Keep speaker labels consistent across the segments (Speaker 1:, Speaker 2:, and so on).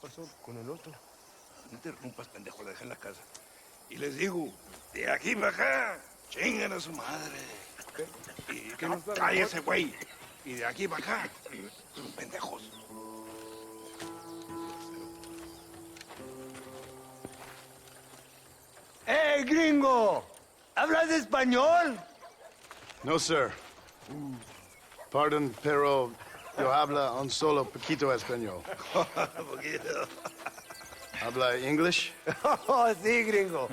Speaker 1: pasó con el otro?
Speaker 2: No interrumpas, pendejo, la dejé en la casa. Y les digo, de aquí para acá, chingan a su madre.
Speaker 1: ¿Qué?
Speaker 2: Y
Speaker 1: ¿Qué nos da la
Speaker 2: cállese, güey. Y de aquí para acá, pendejos.
Speaker 1: ¡Hey, gringo! ¿Hablas español?
Speaker 3: No, sir. Pardon, pero yo habla un solo poquito español. ¿Habla English?
Speaker 1: Oh, sí, gringo.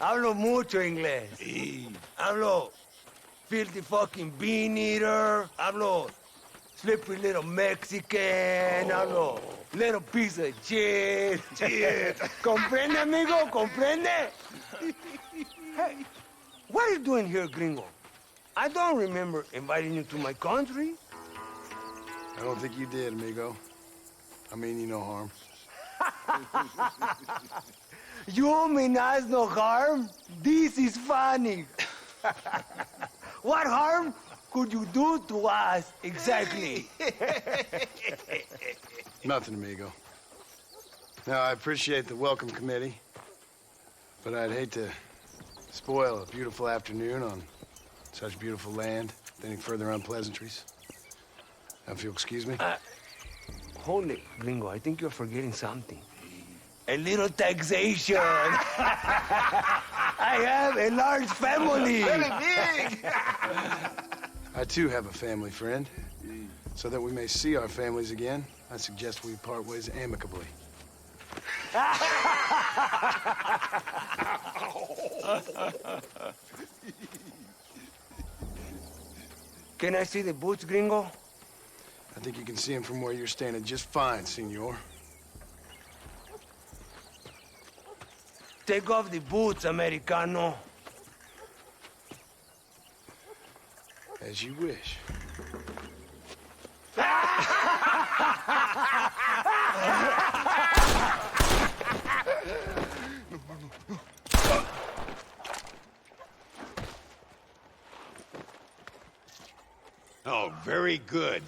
Speaker 1: Hablo mucho inglés.
Speaker 2: Sí.
Speaker 1: Hablo filthy fucking bean eater. Hablo slippery little Mexican. Hablo little piece of shit. ¿Comprende, amigo? ¿Comprende? Hey, what are you doing here, gringo? I don't remember inviting you to my country.
Speaker 3: I don't think you did, amigo. I mean you no harm.
Speaker 1: You mean us no harm? This is funny. What harm could you do to us exactly?
Speaker 3: Nothing, amigo. Now, I appreciate the welcome committee, but I'd hate to spoil a beautiful afternoon on such beautiful land with any further unpleasantries. Now, if you'll excuse me.
Speaker 1: Hold it, gringo. I think you're forgetting something. A little taxation. I have a large family.
Speaker 2: Very big.
Speaker 3: I, too, have a family friend. So that we may see our families again, I suggest we part ways amicably.
Speaker 1: Can I see the boots, gringo?
Speaker 3: I think you can see him from where you're standing just fine, senor.
Speaker 1: Take off the boots, Americano.
Speaker 3: As you wish.
Speaker 4: Oh, very good.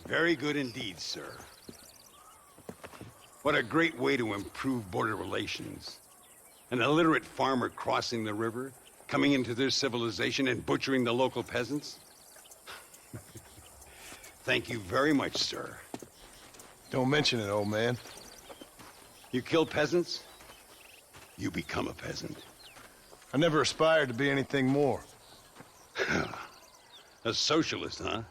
Speaker 4: Very good indeed, sir. What a great way to improve border relations. An illiterate farmer crossing the river, coming into their civilization and butchering the local peasants? Thank you very much, sir.
Speaker 3: Don't mention it, old man.
Speaker 4: You kill peasants, you become a peasant.
Speaker 3: I never aspired to be anything more.
Speaker 4: A socialist, huh?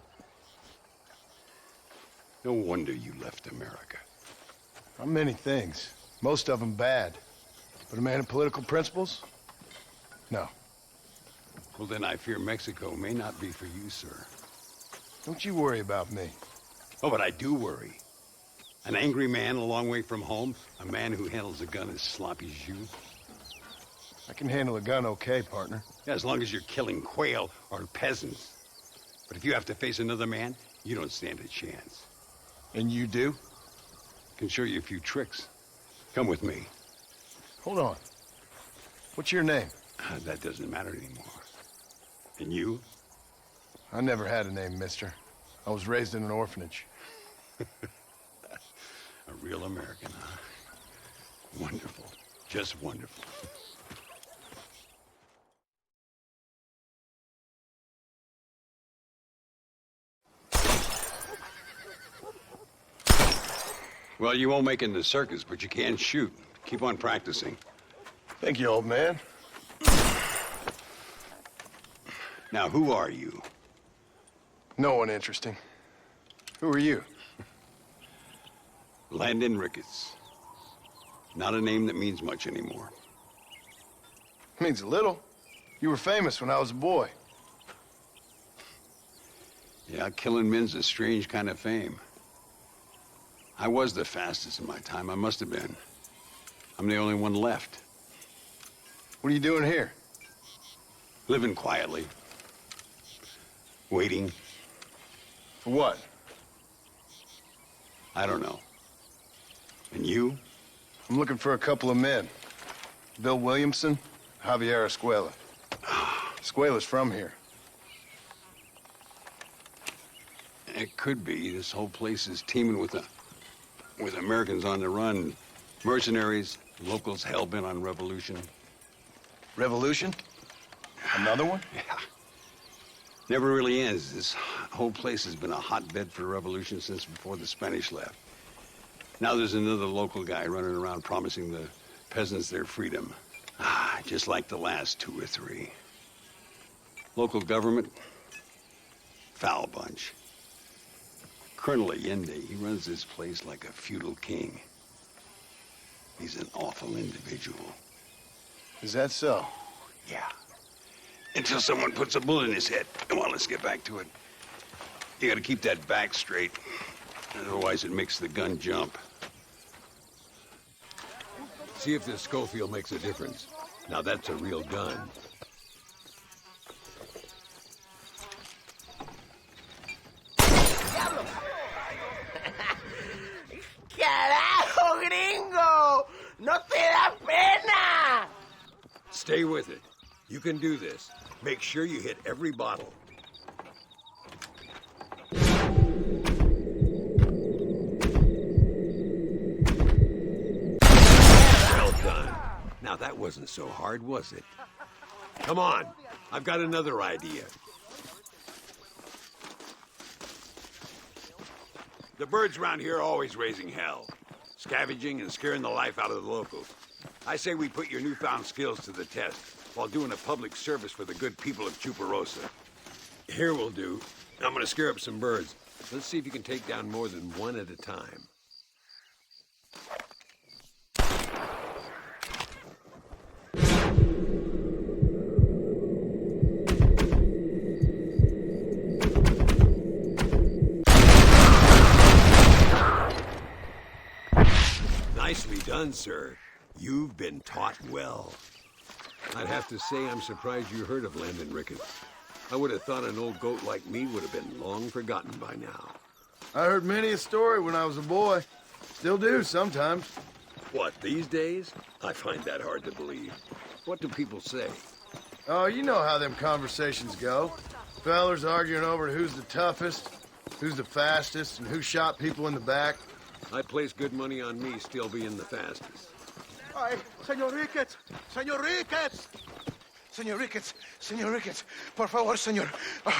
Speaker 4: No wonder you left America.
Speaker 3: I'm many things. Most of them bad. But a man of political principles? No.
Speaker 4: Well, then I fear Mexico may not be for you, sir.
Speaker 3: Don't you worry about me.
Speaker 4: Oh, but I do worry. An angry man a long way from home, a man who handles a gun as sloppy as you.
Speaker 3: I can handle a gun okay, partner.
Speaker 4: Yeah, as long as you're killing quail or peasants. But if you have to face another man, you don't stand a chance.
Speaker 3: And you do?
Speaker 4: Can show you a few tricks. Come with me.
Speaker 3: Hold on. What's your name?
Speaker 4: That doesn't matter anymore. And you?
Speaker 3: I never had a name, mister. I was raised in an orphanage.
Speaker 4: A real American, huh? Wonderful. Just wonderful. Well, you won't make it in the circus, but you can shoot. Keep on practicing.
Speaker 3: Thank you, old man.
Speaker 4: Now, who are you?
Speaker 3: No one interesting. Who are you?
Speaker 4: Landon Rickets. Not a name that means much anymore.
Speaker 3: Means a little. You were famous when I was a boy.
Speaker 4: Yeah, killing men's a strange kind of fame. I was the fastest in my time. I must have been. I'm the only one left.
Speaker 3: What are you doing here?
Speaker 4: Living quietly. Waiting.
Speaker 3: For what?
Speaker 4: I don't know. And you?
Speaker 3: I'm looking for a couple of men. Bill Williamson, Javier Escuela. Escuela's from here.
Speaker 4: It could be. This whole place is teeming with a... With Americans on the run, mercenaries, locals hell-bent on revolution.
Speaker 3: Revolution? Another one?
Speaker 4: Yeah. Never really ends. This whole place has been a hotbed for revolution since before the Spanish left. Now there's another local guy running around promising the peasants their freedom. Just like the last 2 or 3. Local government, foul bunch. Colonel Allende, he runs this place like a feudal king. He's an awful individual.
Speaker 3: Is that so?
Speaker 4: Yeah. Until someone puts a bullet in his head. Come on, let's get back to it. You gotta keep that back straight. Otherwise it makes the gun jump. See if this Schofield makes a difference. Now that's a real gun.
Speaker 1: ¡Carajo, gringo! ¡No te da pena!
Speaker 4: Stay with it. You can do this. Make sure you hit every bottle. Well done. Now that wasn't so hard, was it? Come on. I've got another idea. The birds around here are always raising hell. Scavenging and scaring the life out of the locals. I say we put your newfound skills to the test while doing a public service for the good people of Chuparosa. Here will do. I'm gonna scare up some birds. Let's see if you can take down more than one at a time. Nicely done, sir. You've been taught well. I'd have to say I'm surprised you heard of Landon Rickets. I would have thought an old goat like me would have been long forgotten by now.
Speaker 3: I heard many a story when I was a boy. Still do sometimes.
Speaker 4: What, these days? I find that hard to believe. What do people say?
Speaker 3: Oh, you know how them conversations go. Fellers arguing over who's the toughest, who's the fastest, and who shot people in the back.
Speaker 4: I'd place good money on me still being the fastest.
Speaker 5: Ay, Señor Rickets! Señor Rickets! Señor Rickets! Señor Rickets! Por favor, señor.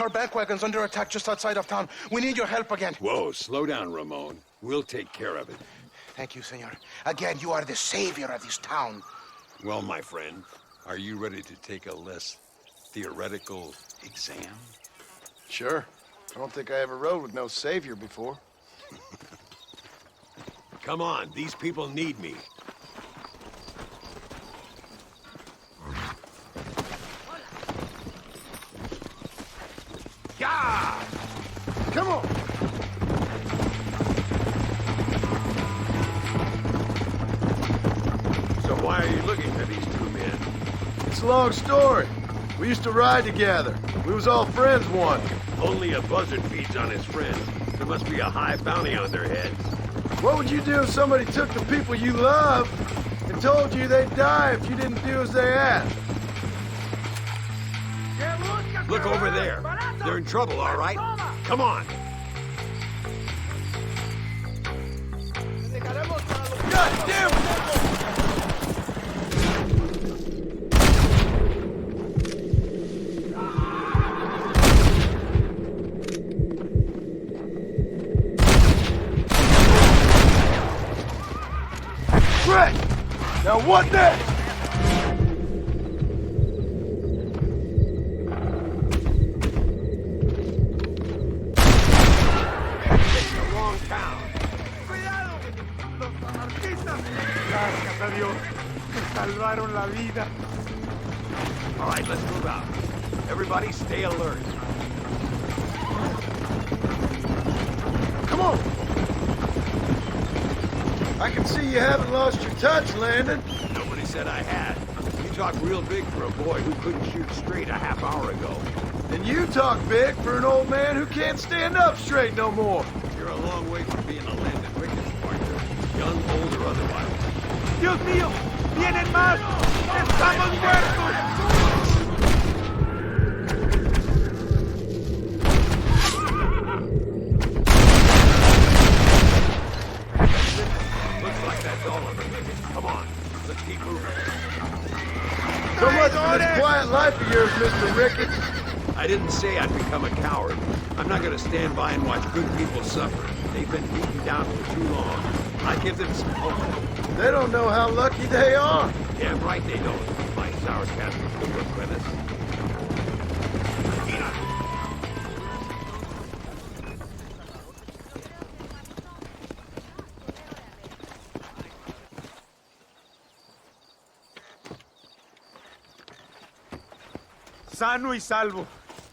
Speaker 5: Our bank wagon's under attack just outside of town. We need your help again.
Speaker 4: Whoa, slow down, Ramon. We'll take care of it.
Speaker 5: Thank you, señor. Again, you are the savior of this town.
Speaker 4: Well, my friend, are you ready to take a less theoretical exam?
Speaker 3: Sure. I don't think I ever rode with no savior before.
Speaker 4: Come on, these people need me.
Speaker 3: Yeah! Come on!
Speaker 4: So why are you looking for these 2 men?
Speaker 3: It's a long story. We used to ride together. We was all friends once.
Speaker 4: Only a buzzard feeds on his friends. There must be a high bounty on their heads.
Speaker 3: What would you do if somebody took the people you love and told you they'd die if you didn't do as they asked?
Speaker 4: Look over there. They're in trouble, all right? Come on.
Speaker 3: God damn it! Right! Now what next?
Speaker 5: Gracias a Dios. Me salvaron la vida.
Speaker 4: All right, let's move out. Everybody stay alert.
Speaker 3: Come on! I can see you haven't lost your touch, Landon.
Speaker 4: Nobody said I had. You talk real big for a boy who couldn't shoot straight a half hour ago.
Speaker 3: And you talk big for an old man who can't stand up straight no more.
Speaker 4: You're a long way from being a Landon Rickets partner, young, old, or otherwise.
Speaker 5: Dios mío, vienen más. Estamos muertos.
Speaker 3: So much for this quiet life of yours, Mr. Rickets.
Speaker 4: I didn't say I'd become a coward. I'm not gonna stand by and watch good people suffer. They've been beaten down for too long. I give them some hope.
Speaker 3: They don't know how lucky they are.
Speaker 4: Damn right they don't. My sarcastic little apprentice.
Speaker 6: Sano y salvo.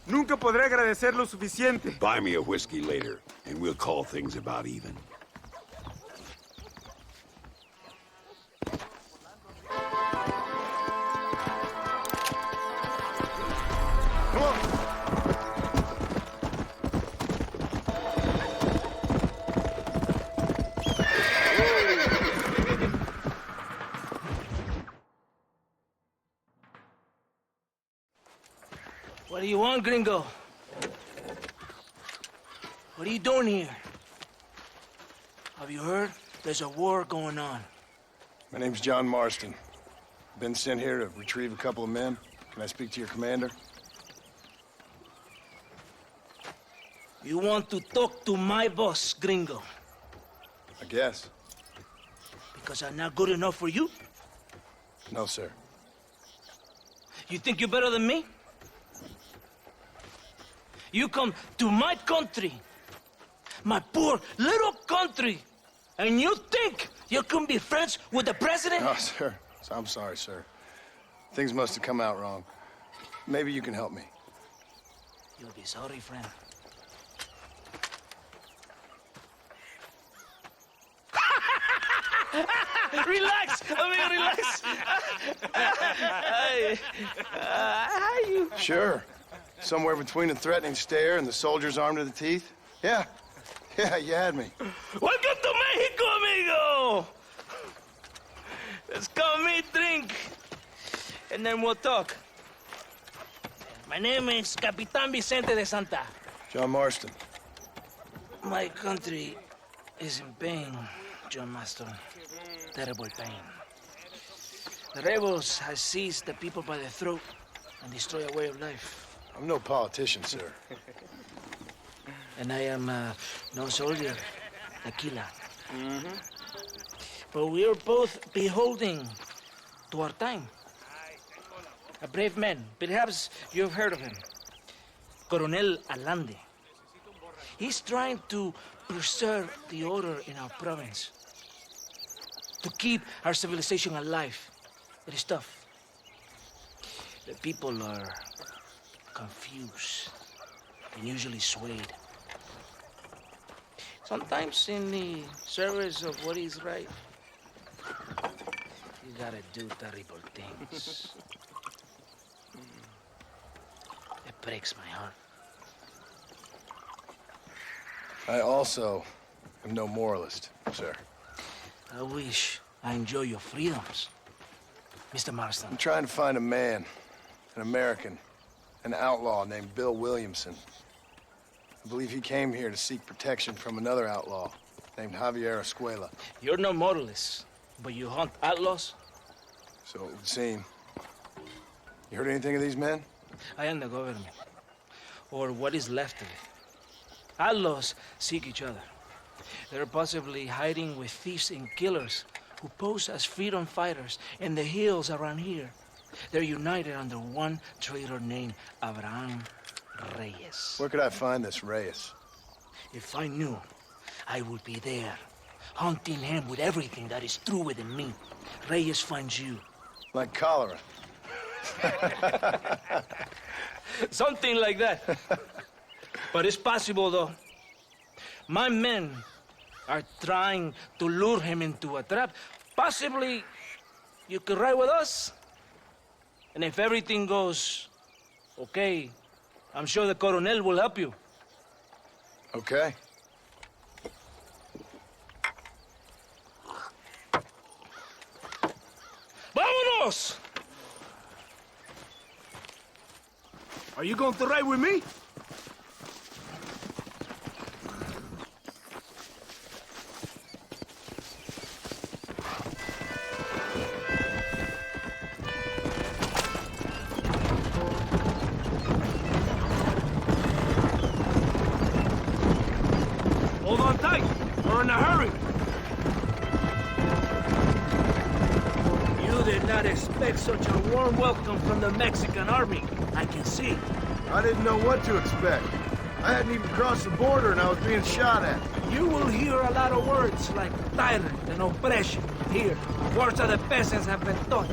Speaker 6: Nunca podré agradecer lo suficiente.
Speaker 7: Buy me a whiskey later, and we'll call things about even.
Speaker 8: What do you want, gringo? What are you doing here? Have you heard? There's a war going on.
Speaker 3: My name's John Marston. Been sent here to retrieve a couple of men. Can I speak to your commander?
Speaker 8: You want to talk to my boss, gringo?
Speaker 3: I guess.
Speaker 8: Because I'm not good enough for you?
Speaker 3: No, sir.
Speaker 8: You think you're better than me? You come to my country, my poor little country, and you think you can be friends with the president?
Speaker 3: No, sir. I'm sorry, sir. Things must have come out wrong. Maybe you can help me.
Speaker 8: You'll be sorry, friend. Relax, amigo, relax. How you?
Speaker 3: Sure. Somewhere between a threatening stare and the soldiers armed to the teeth? Yeah. Yeah, you had me.
Speaker 8: Welcome to Mexico, amigo! Let's come meet, drink, and then we'll talk. My name is Capitan Vicente de Santa.
Speaker 3: John Marston.
Speaker 8: My country is in pain, John Marston. Terrible pain. The rebels have seized the people by the throat and destroyed a way of life.
Speaker 3: I'm no politician, sir.
Speaker 8: And I am no soldier, a killer. But we are both beholding to our time. A brave man, perhaps you've heard of him. Coronel Allende. He's trying to preserve the order in our province. To keep our civilization alive. It is tough. The people are confused and usually swayed. Sometimes in the service of what is right, you gotta do terrible things. It breaks my heart.
Speaker 3: I also am no moralist, sir.
Speaker 8: I wish I enjoy your freedoms, Mr. Marston.
Speaker 3: I'm trying to find a man, an American, an outlaw named Bill Williamson. I believe he came here to seek protection from another outlaw named Javier Escuela.
Speaker 8: You're no moralist, but you hunt outlaws?
Speaker 3: So it would seem. You heard anything of these men?
Speaker 8: I am the government, or what is left of it. Outlaws seek each other. They're possibly hiding with thieves and killers who pose as freedom fighters in the hills around here. They're united under one traitor named Abraham Reyes.
Speaker 3: Where could I find this Reyes?
Speaker 8: If I knew, I would be there, hunting him with everything that is true within me. Reyes finds you.
Speaker 3: Like cholera.
Speaker 8: Something like that. But it's possible, though. My men are trying to lure him into a trap. Possibly, you could ride with us. And if everything goes okay, I'm sure the Coronel will help you.
Speaker 3: Okay.
Speaker 8: ¡Vámonos!
Speaker 6: Are you going to ride with me?
Speaker 8: not expect such a warm welcome from the Mexican army. I can see.
Speaker 3: I didn't know what to expect. I hadn't even crossed the border and I was being shot at.
Speaker 8: You will hear a lot of words like tyrant and oppression here. Words that the peasants have been taught.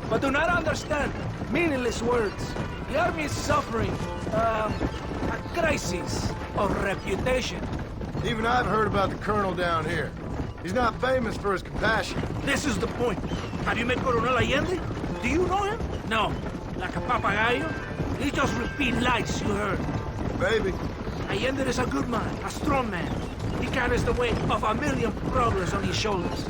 Speaker 8: But do not understand meaningless words. The army is suffering, a crisis of reputation.
Speaker 3: Even I've heard about the colonel down here. He's not famous for his compassion.
Speaker 8: This is the point. Have you met Coronel Allende? Do you know him? No. Like a papagayo? He just repeat lies you heard.
Speaker 3: Maybe.
Speaker 8: Allende is a good man, a strong man. He carries the weight of 1,000,000 problems on his shoulders.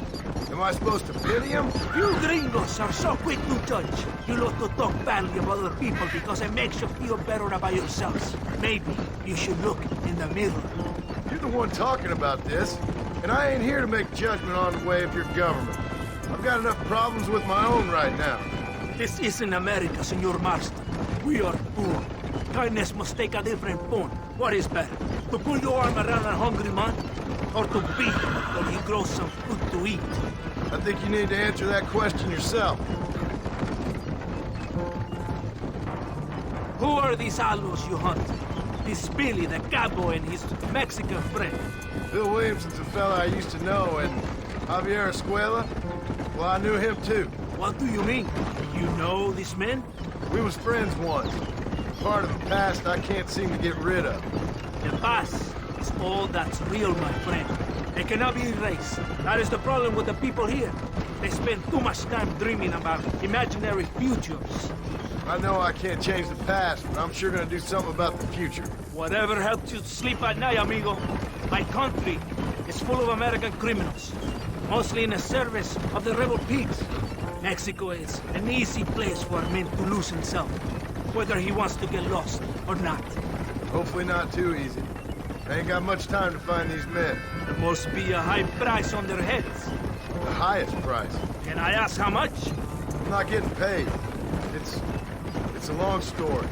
Speaker 3: Am I supposed to pity him?
Speaker 8: You gringos are so quick to judge. You love to talk badly about other people because it makes you feel better about yourselves. Maybe you should look in the mirror.
Speaker 3: You're the one talking about this, and I ain't here to make judgment on the way of your government. I've got enough problems with my own right now.
Speaker 8: This isn't America, Senor Marston. We are poor. Kindness must take a different form. What is better, to put your arm around a hungry man, or to beat him till he grows some food to eat?
Speaker 3: I think you need to answer that question yourself.
Speaker 8: Who are these allos you hunt? This Billy, the cowboy, and his Mexican friend.
Speaker 3: Bill Williamson's a fella I used to know, and Javier Escuela, well, I knew him too.
Speaker 8: What do you mean? You know these men?
Speaker 3: We was friends once. Part of the past I can't seem to get rid of.
Speaker 8: The past is all that's real, my friend. It cannot be erased. That is the problem with the people here. They spend too much time dreaming about imaginary futures.
Speaker 3: I know I can't change the past, but I'm sure gonna do something about the future.
Speaker 8: Whatever helps you sleep at night, amigo. My country is full of American criminals, mostly in the service of the rebel pigs. Mexico is an easy place for a man to lose himself, whether he wants to get lost or not.
Speaker 3: Hopefully not too easy. I ain't got much time to find these men.
Speaker 8: There must be a high price on their heads.
Speaker 3: The highest price.
Speaker 8: Can I ask how much?
Speaker 3: I'm not getting paid. It's a long story.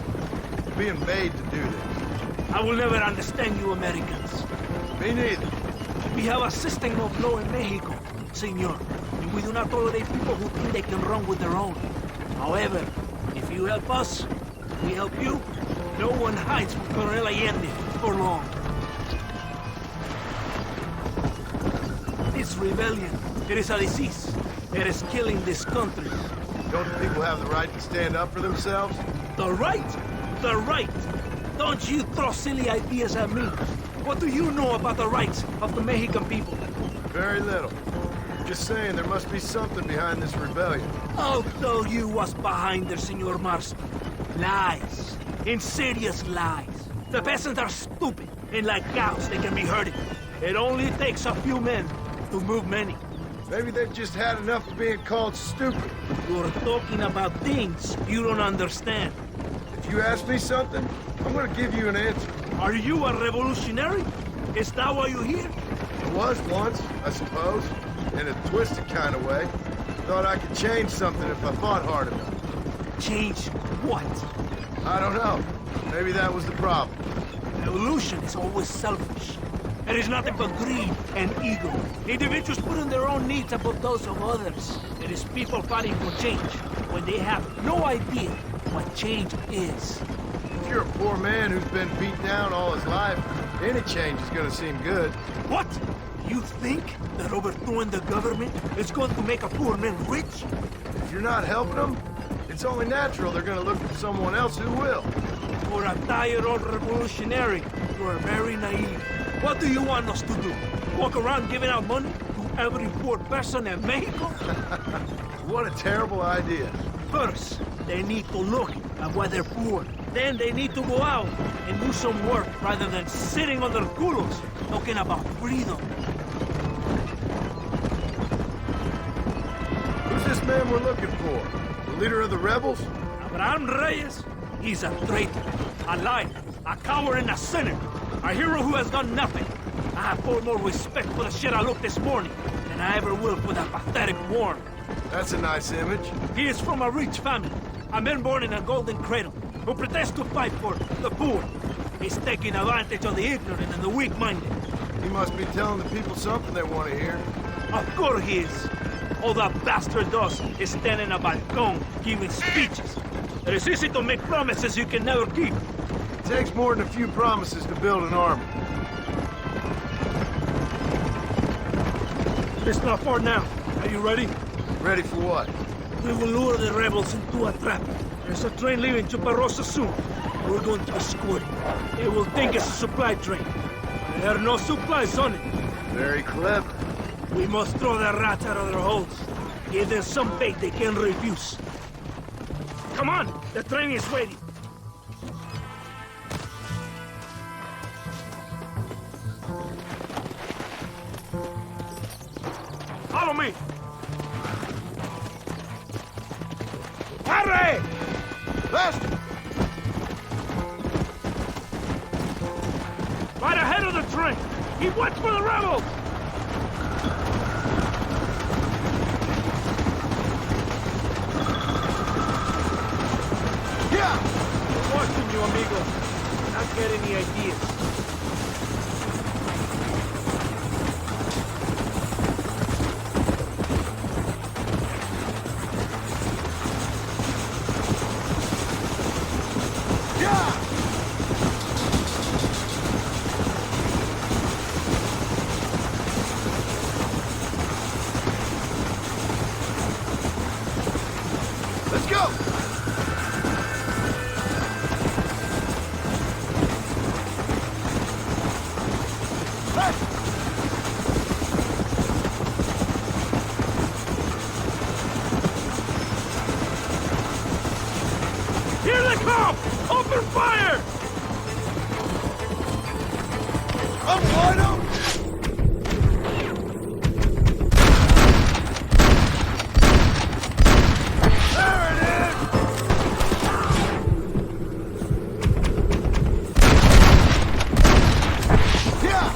Speaker 3: I'm being made to do this.
Speaker 8: I will never understand you Americans.
Speaker 3: Me neither.
Speaker 8: We have a system of law in Mexico, senor, and we do not tolerate people who think they can run with their own. However, if you help us, we help you. No one hides from Coronel Allende for long. This rebellion, it is a disease. It is killing this country.
Speaker 3: Don't the people have the right to stand up for themselves?
Speaker 8: The right? The right! Don't you throw silly ideas at me. What do you know about the rights of the Mexican people?
Speaker 3: Very little. Just saying there must be something behind this rebellion.
Speaker 8: I'll tell you what's behind there, Senor Marston. Lies. Insidious lies. The peasants are stupid, and like cows, they can be herded. It only takes a few men to move many.
Speaker 3: Maybe they've just had enough of being called stupid.
Speaker 8: You're talking about things you don't understand.
Speaker 3: If you ask me something, I'm gonna give you an answer.
Speaker 8: Are you a revolutionary? Is that why you're here?
Speaker 3: I was once, I suppose. In a twisted kind of way. Thought I could change something if I fought hard enough.
Speaker 8: Change what?
Speaker 3: I don't know. Maybe that was the problem.
Speaker 8: Evolution is always selfish. It is nothing but greed and ego. Individuals putting their own needs above those of others. It is people fighting for change when they have no idea what change is.
Speaker 3: If you're a poor man who's been beat down all his life, any change is gonna seem good.
Speaker 8: What? You think that overthrowing the government is going to make a poor man rich?
Speaker 3: If you're not helping them, it's only natural they're gonna look for someone else who will.
Speaker 8: For a tired old revolutionary, you are very naive. What do you want us to do? Walk around giving out money to every poor person in Mexico?
Speaker 3: What a terrible idea.
Speaker 8: First, they need to look at why they're poor. Then they need to go out and do some work rather than sitting on their culos talking about freedom.
Speaker 3: Who's this man we're looking for? The leader of the rebels?
Speaker 8: Abraham Reyes, he's a traitor, a liar, a coward and a sinner. A hero who has done nothing. I have far more respect for the shit I looked this morning than I ever will for that pathetic worm.
Speaker 3: That's a nice image.
Speaker 8: He is from a rich family, a man born in a golden cradle, who pretends to fight for the poor. He's taking advantage of the ignorant and the weak-minded.
Speaker 3: He must be telling the people something they want to hear.
Speaker 8: Of course he is. All that bastard does is stand in a balcón giving speeches. It is easy to make promises you can never keep.
Speaker 3: It takes more than a few promises to build an army.
Speaker 8: It's not far now. Are you ready?
Speaker 3: Ready for what?
Speaker 8: We will lure the rebels into a trap. There's a train leaving Chuparosa soon. We're going to escort it. They will think it's a supply train. There are no supplies on it.
Speaker 3: Very clever.
Speaker 8: We must throw the rats out of their holes. Give them some bait they can refuse. Come on! The train is waiting. Follow me!
Speaker 1: Hurry!
Speaker 3: Last!
Speaker 8: Right ahead of the train! Keep watch for the rebels!
Speaker 3: Yeah!
Speaker 8: I'm watching you, amigo. Not get any ideas.
Speaker 3: Let's go!
Speaker 8: Here they come! Open fire!
Speaker 3: I'm wide open! There it is! Yeah!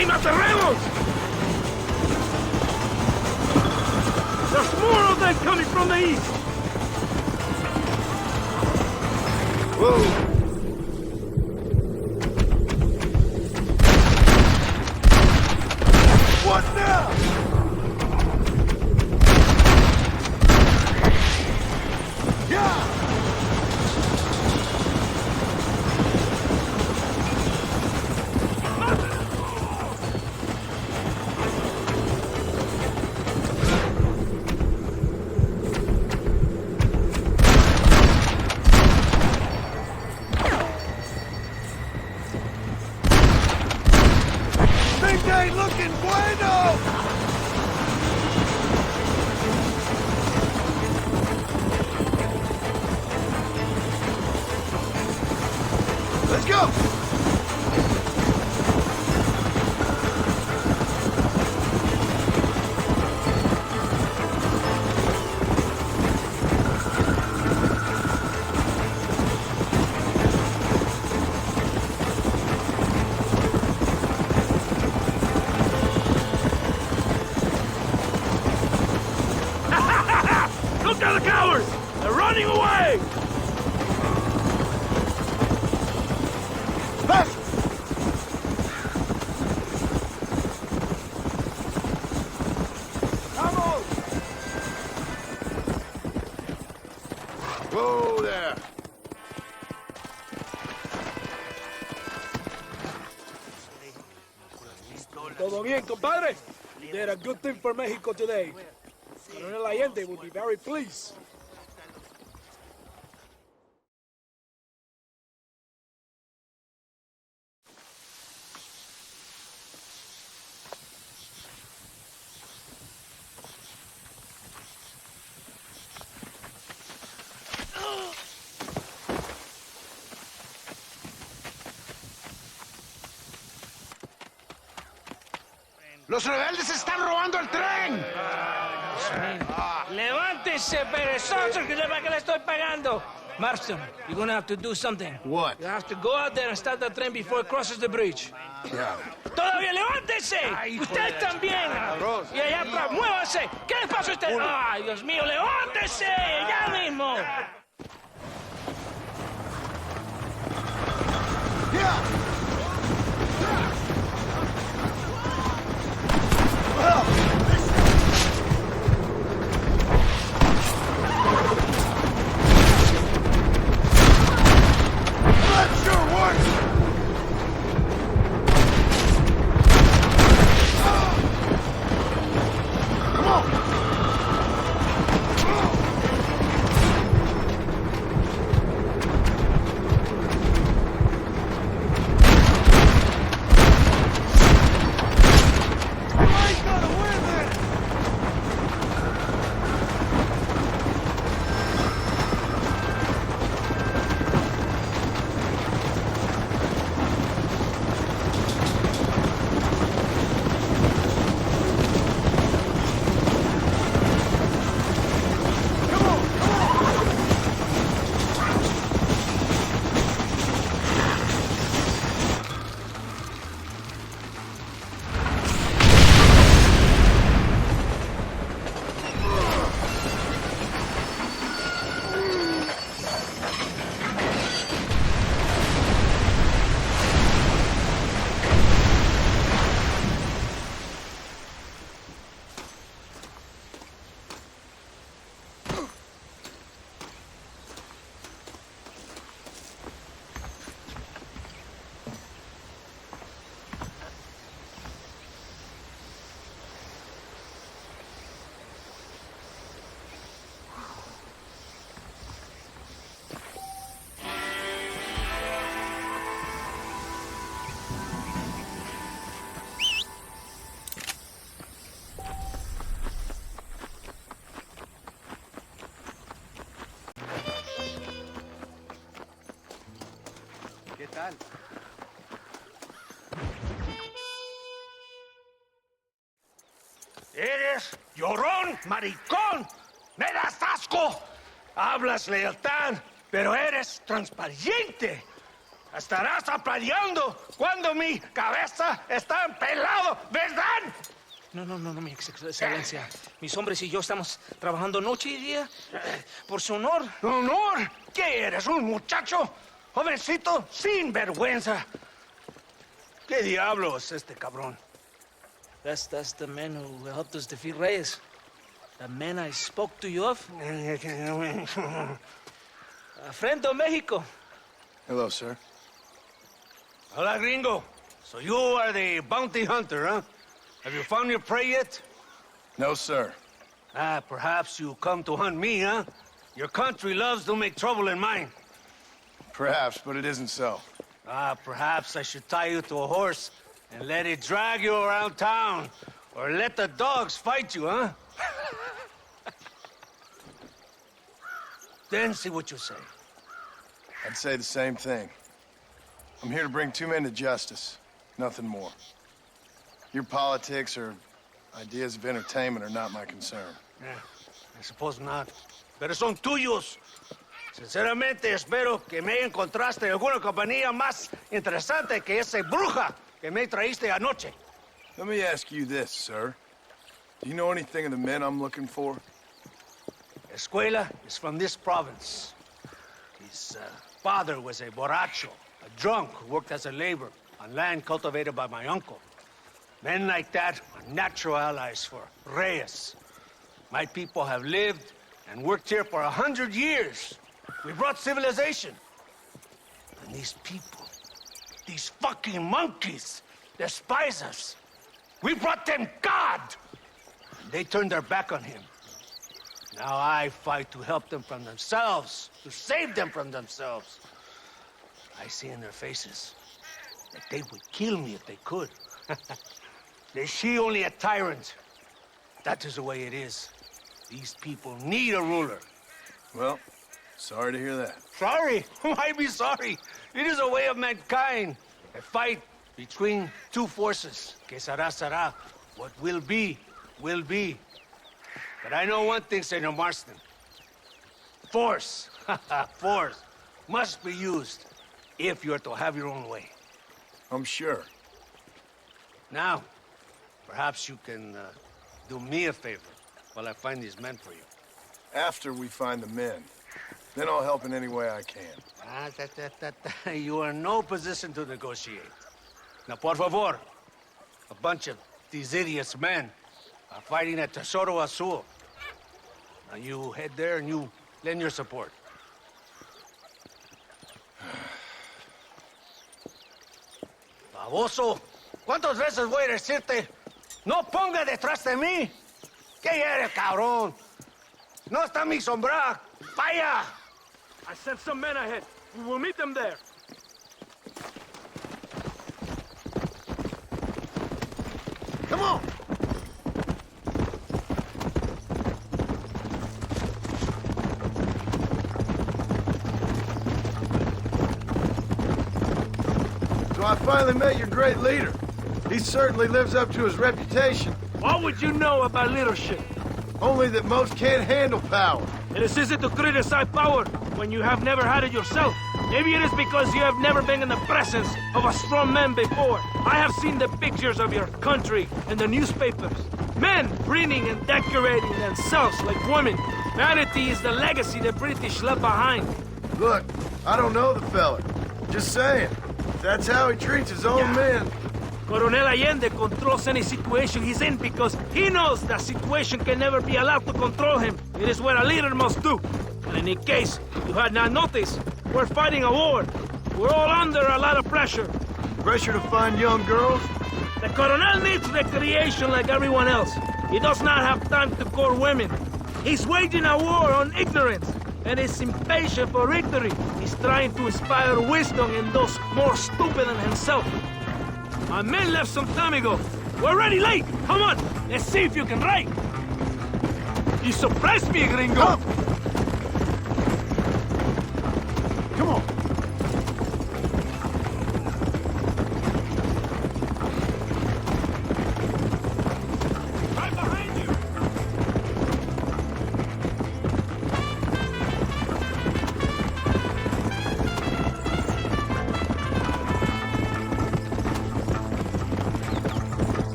Speaker 6: ¡Aim at the rebels! There's more of them coming from the east!
Speaker 3: Whoa! What now? Yeah! Things ain't looking bueno! Let's go!
Speaker 6: Look at the cowards! They're running away!
Speaker 3: Faster! Vamos! Whoa there!
Speaker 6: Todo bien, compadre? You did a good thing for Mexico today. Colonel Allende will be very pleased.
Speaker 5: ¡Los rebeldes están robando el tren!
Speaker 8: Levántese, perezoso, que sepa que le estoy pagando. Marston, you're gonna have to do something.
Speaker 3: What?
Speaker 8: You have to go out there and start the train before it crosses the bridge. ¡Todavía levántese! ¡Usted también! Y allá atrás, muévase. ¿Qué le pasa a usted? ¡Ay, Dios mío, levántese! ¡Ya mismo!
Speaker 3: That sure works! Come on!
Speaker 5: tal?
Speaker 1: Eres llorón, maricón. ¡Me das asco! Hablas lealtad, pero eres transparente. Estarás aplaudiendo cuando mi cabeza está empelado, ¿verdad?
Speaker 8: No, mi excelencia. Mis hombres y yo estamos trabajando noche y día por su honor.
Speaker 1: ¿Honor? ¿Qué eres, un muchacho? Jovencito, sin vergüenza. ¿Qué diablos este cabrón?
Speaker 8: That's the man who helped us defeat Reyes. The man I spoke to you of. Friend of Mexico.
Speaker 3: Hello, sir.
Speaker 1: Hola, gringo. So you are the bounty hunter, huh? Have you found your prey yet?
Speaker 3: No, sir.
Speaker 1: Perhaps you come to hunt me, huh? Your country loves to make trouble in mine.
Speaker 3: Perhaps, but it isn't so.
Speaker 1: Perhaps I should tie you to a horse and let it drag you around town. Or let the dogs fight you, huh? Then see what you say.
Speaker 3: I'd say the same thing. I'm here to bring two men to justice. Nothing more. Your politics or ideas of entertainment are not my concern.
Speaker 1: Yeah, I suppose not. Pero son tuyos. Sinceramente, espero que me encontraste alguna compañía más interesante que esa bruja que me traíste anoche.
Speaker 3: Let me ask you this, sir. Do you know anything of the men I'm looking for?
Speaker 1: Escuela is from this province. His father was a borracho, a drunk who worked as a laborer on land cultivated by my uncle. Men like that are natural allies for Reyes. My people have lived and worked here for 100 years. We brought civilization. And these people, these fucking monkeys, despise us. We brought them God! And they turned their back on him. Now I fight to help them from themselves, to save them from themselves. I see in their faces that they would kill me if they could. They see only a tyrant. That is the way it is. These people need a ruler.
Speaker 3: Well, sorry to hear that.
Speaker 1: Sorry? Why be sorry? It is a way of mankind. A fight between two forces. Que será. What will be, will be. But I know one thing, Senor Marston. Force, force, must be used if you're to have your own way.
Speaker 3: I'm sure.
Speaker 1: Now, perhaps you can do me a favor while I find these men for you.
Speaker 3: After we find the men, then I'll help in any way I can.
Speaker 1: You are in no position to negotiate. Now, por favor, a bunch of these idiots men are fighting at Tesoro Azul. Now you head there and you lend your support. Baboso, ¿cuántas veces voy a decirte? No ponga detrás de mí. ¿Qué eres, cabrón? No está mi sombra. Vaya.
Speaker 6: I sent some men ahead. We will meet them there.
Speaker 3: Come on! So I finally met your great leader. He certainly lives up to his reputation.
Speaker 6: What would you know about leadership?
Speaker 3: Only that most can't handle power.
Speaker 6: It is easy to criticize power when you have never had it yourself. Maybe it is because you have never been in the presence of a strong man before. I have seen the pictures of your country in the newspapers. Men preening and decorating themselves like women. Vanity is the legacy the British left behind.
Speaker 3: Look, I don't know the fella. Just saying. That's how he treats his own men.
Speaker 6: Coronel Allende controls any situation he's in because he knows that situation can never be allowed to control him. It is what a leader must do. And in case you had not noticed, we're fighting a war. We're all under a lot of pressure.
Speaker 3: Pressure to find young girls?
Speaker 6: The Coronel needs recreation like everyone else. He does not have time to court women. He's waging a war on ignorance and is impatient for victory. He's trying to inspire wisdom in those more stupid than himself. My men left some time ago. We're already late. Come on, let's see if you can write. You surprised me, gringo.
Speaker 3: Come on.
Speaker 6: Right behind you.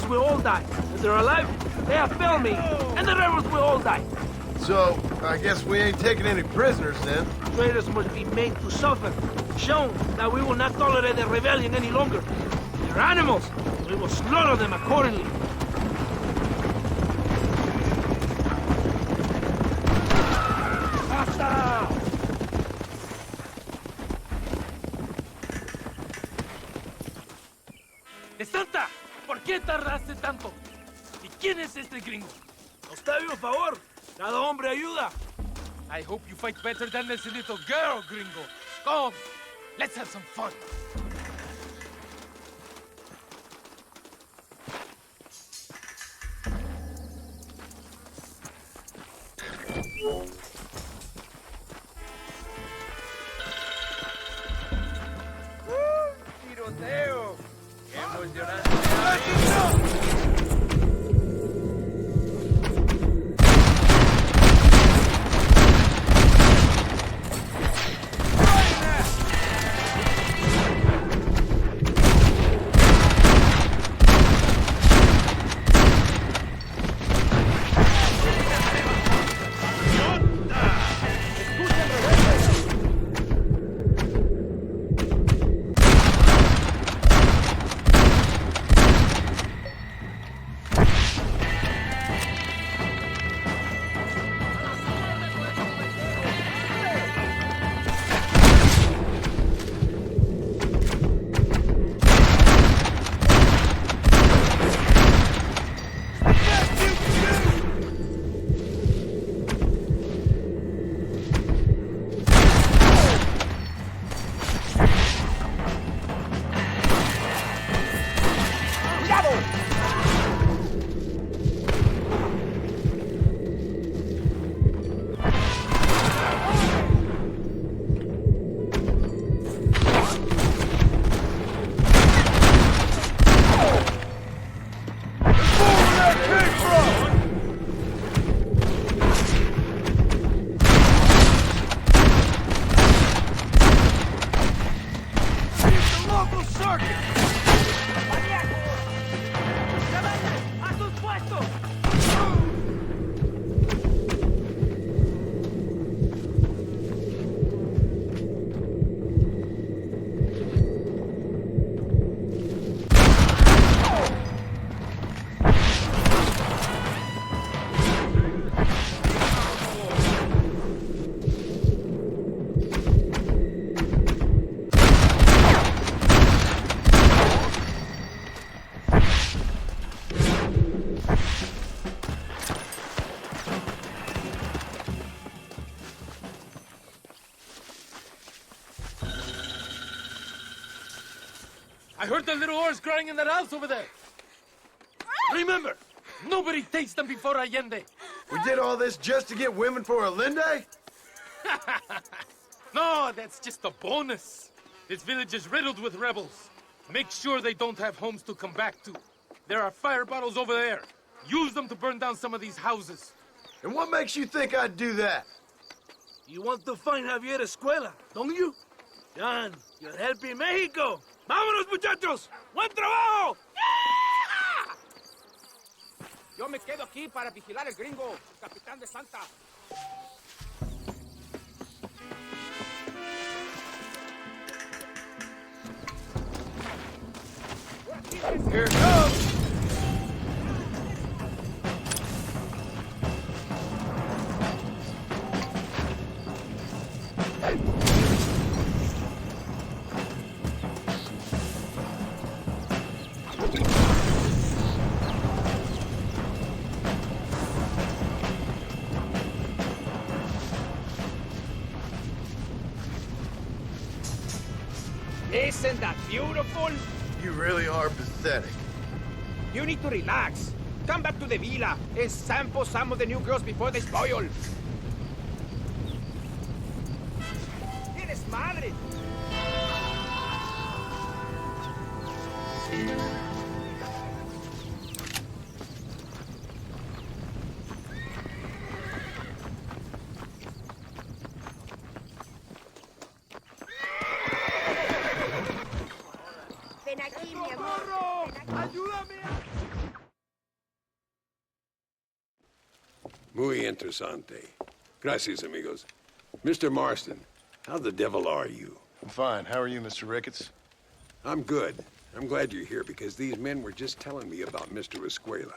Speaker 6: will all die. If they're alive, they have failed me, and the rebels will all die.
Speaker 3: So, I guess we ain't taking any prisoners then.
Speaker 6: Traitors must be made to suffer, shown that we will not tolerate the rebellion any longer. They're animals. We will slaughter them accordingly. ¡Basta! ¡De Santa! ¿Por qué tardaste tanto? ¿Y quién es este gringo? Nos está bien, por favor. Cada hombre ayuda. I hope you fight better than this little girl, gringo. Come, let's have some fun. ¡Tiroteo! ¡Qué emocionante! I heard the little horse crying in that house over there. Remember, nobody takes them before Allende.
Speaker 3: We did all this just to get women for Allende?
Speaker 6: No, that's just a bonus. This village is riddled with rebels. Make sure they don't have homes to come back to. There are fire bottles over there. Use them to burn down some of these houses.
Speaker 3: And what makes you think I'd do that?
Speaker 6: You want to find Javier Escuela, don't you? John, you're helping Mexico. ¡Vámonos, muchachos! ¡Buen trabajo!
Speaker 9: Yo me quedo aquí para vigilar el gringo, capitán de Santa.
Speaker 3: Here it comes!
Speaker 9: Isn't that beautiful?
Speaker 3: You really are pathetic.
Speaker 9: You need to relax. Come back to the villa and sample some of the new girls before they spoil. Tienes madre.
Speaker 10: Ven aquí, mi amor.
Speaker 6: ¡Ayúdame!
Speaker 7: Muy interesante. Gracias, amigos. Mr. Marston, how the devil are you?
Speaker 3: I'm fine. How are you, Mr. Rickets?
Speaker 7: I'm good. I'm glad you're here because these men were just telling me about Mr. Escuela.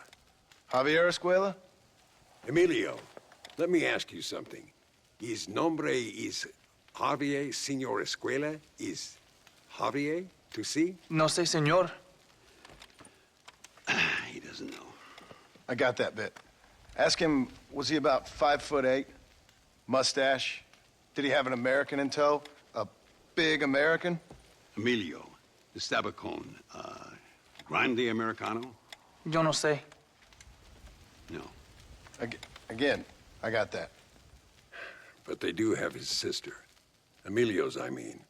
Speaker 3: Javier Escuela?
Speaker 7: Emilio, let me ask you something. His nombre is Javier Señor Escuela? Is Javier, to see?
Speaker 10: No sé, señor.
Speaker 4: He doesn't know.
Speaker 3: I got that bit. Ask him, was he about 5'8"? Mustache? Did he have an American in tow? A big American?
Speaker 4: Emilio, the Stabacone, Grande Americano?
Speaker 10: Yo no sé.
Speaker 4: No.
Speaker 3: Again, I got that.
Speaker 7: But they do have his sister. Emilio's, I mean.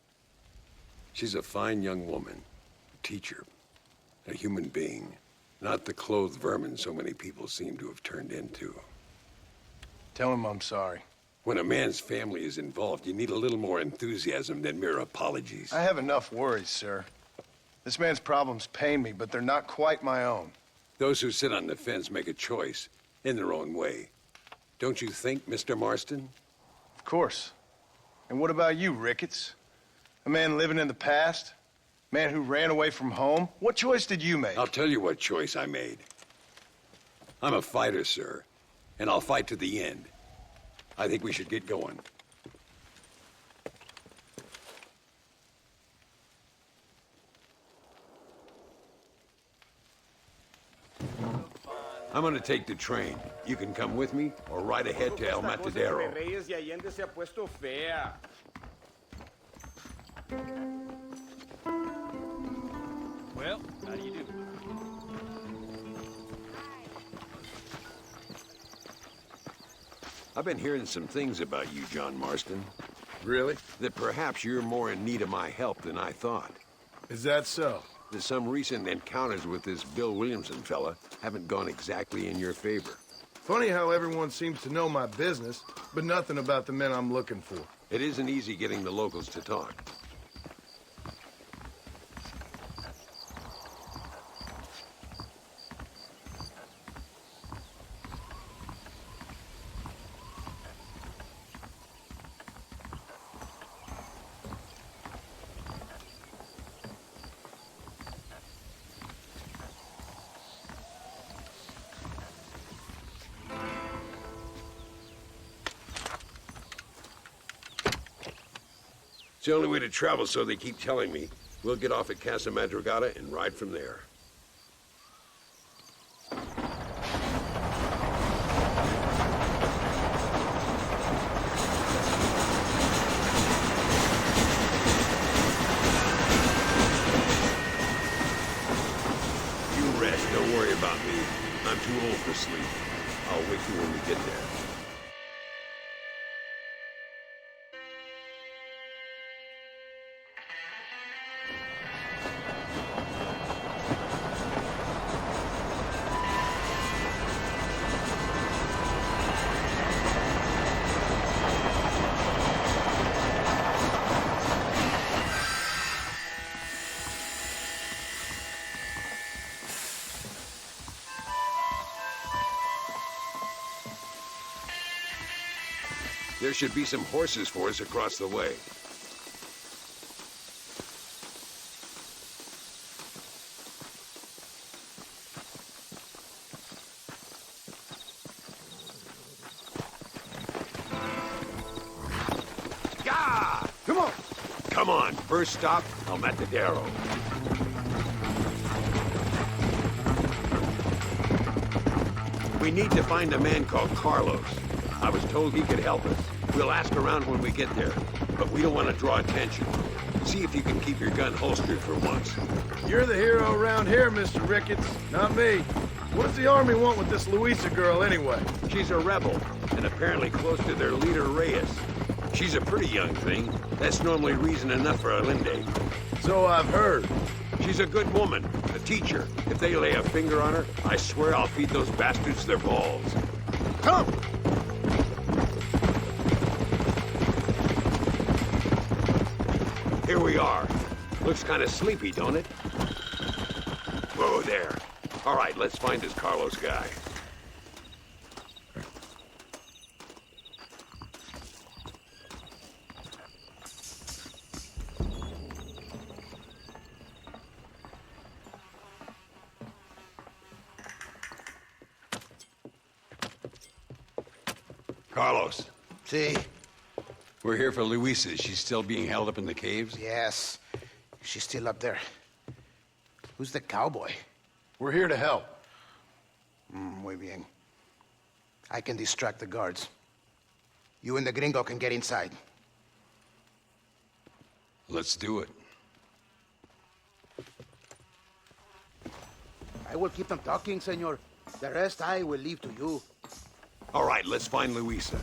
Speaker 7: She's a fine young woman, a teacher, a human being, not the clothed vermin so many people seem to have turned into.
Speaker 3: Tell him I'm sorry.
Speaker 7: When a man's family is involved, you need a little more enthusiasm than mere apologies.
Speaker 3: I have enough worries, sir. This man's problems pain me, but they're not quite my own.
Speaker 7: Those who sit on the fence make a choice in their own way. Don't you think, Mr. Marston?
Speaker 3: Of course. And what about you, Rickets? A man living in the past? Man who ran away from home? What choice did you make?
Speaker 7: I'll tell you what choice I made. I'm a fighter, sir, and I'll fight to the end. I think we should get going. I'm gonna take the train. You can come with me or ride ahead to El Matadero.
Speaker 9: Well, how do you do?
Speaker 7: I've been hearing some things about you, John Marston.
Speaker 3: Really?
Speaker 7: That perhaps you're more in need of my help than I thought.
Speaker 3: Is that so?
Speaker 7: That some recent encounters with this Bill Williamson fella haven't gone exactly in your favor.
Speaker 5: Funny how everyone seems to know my business, but nothing about the men I'm looking for.
Speaker 7: It isn't easy getting the locals to talk. It's the only way to travel, so they keep telling me. We'll get off at Casa Madrugada and ride from there. You rest, don't worry about me. I'm too old for sleep. I'll wake you when we get there. There should be some horses for us across the way. Gah! Come on! Come on, first stop, El Matadero. We need to find a man called Carlos. I was told he could help us. We'll ask around when we get there, but we don't want to draw attention. See if you can keep your gun holstered for once.
Speaker 5: You're the hero around here, Mr. Rickets, not me. What does the army want with this Luisa girl anyway?
Speaker 7: She's a rebel, and apparently close to their leader, Reyes. She's a pretty young thing. That's normally reason enough for Allende.
Speaker 5: So I've heard.
Speaker 7: She's a good woman, a teacher. If they lay a finger on her, I swear I'll feed those bastards their balls. Come! Here we are. Looks kind of sleepy, don't it? Whoa there. All right, let's find this Carlos guy. Carlos,
Speaker 5: See?
Speaker 4: We're here for Luisa. She's still being held up in the caves?
Speaker 5: Yes. She's still up there. Who's the cowboy?
Speaker 3: We're here to help.
Speaker 5: Muy bien. I can distract the guards. You and the gringo can get inside.
Speaker 4: Let's do it.
Speaker 5: I will keep them talking, senor. The rest I will leave to you.
Speaker 7: all right, let's find Luisa.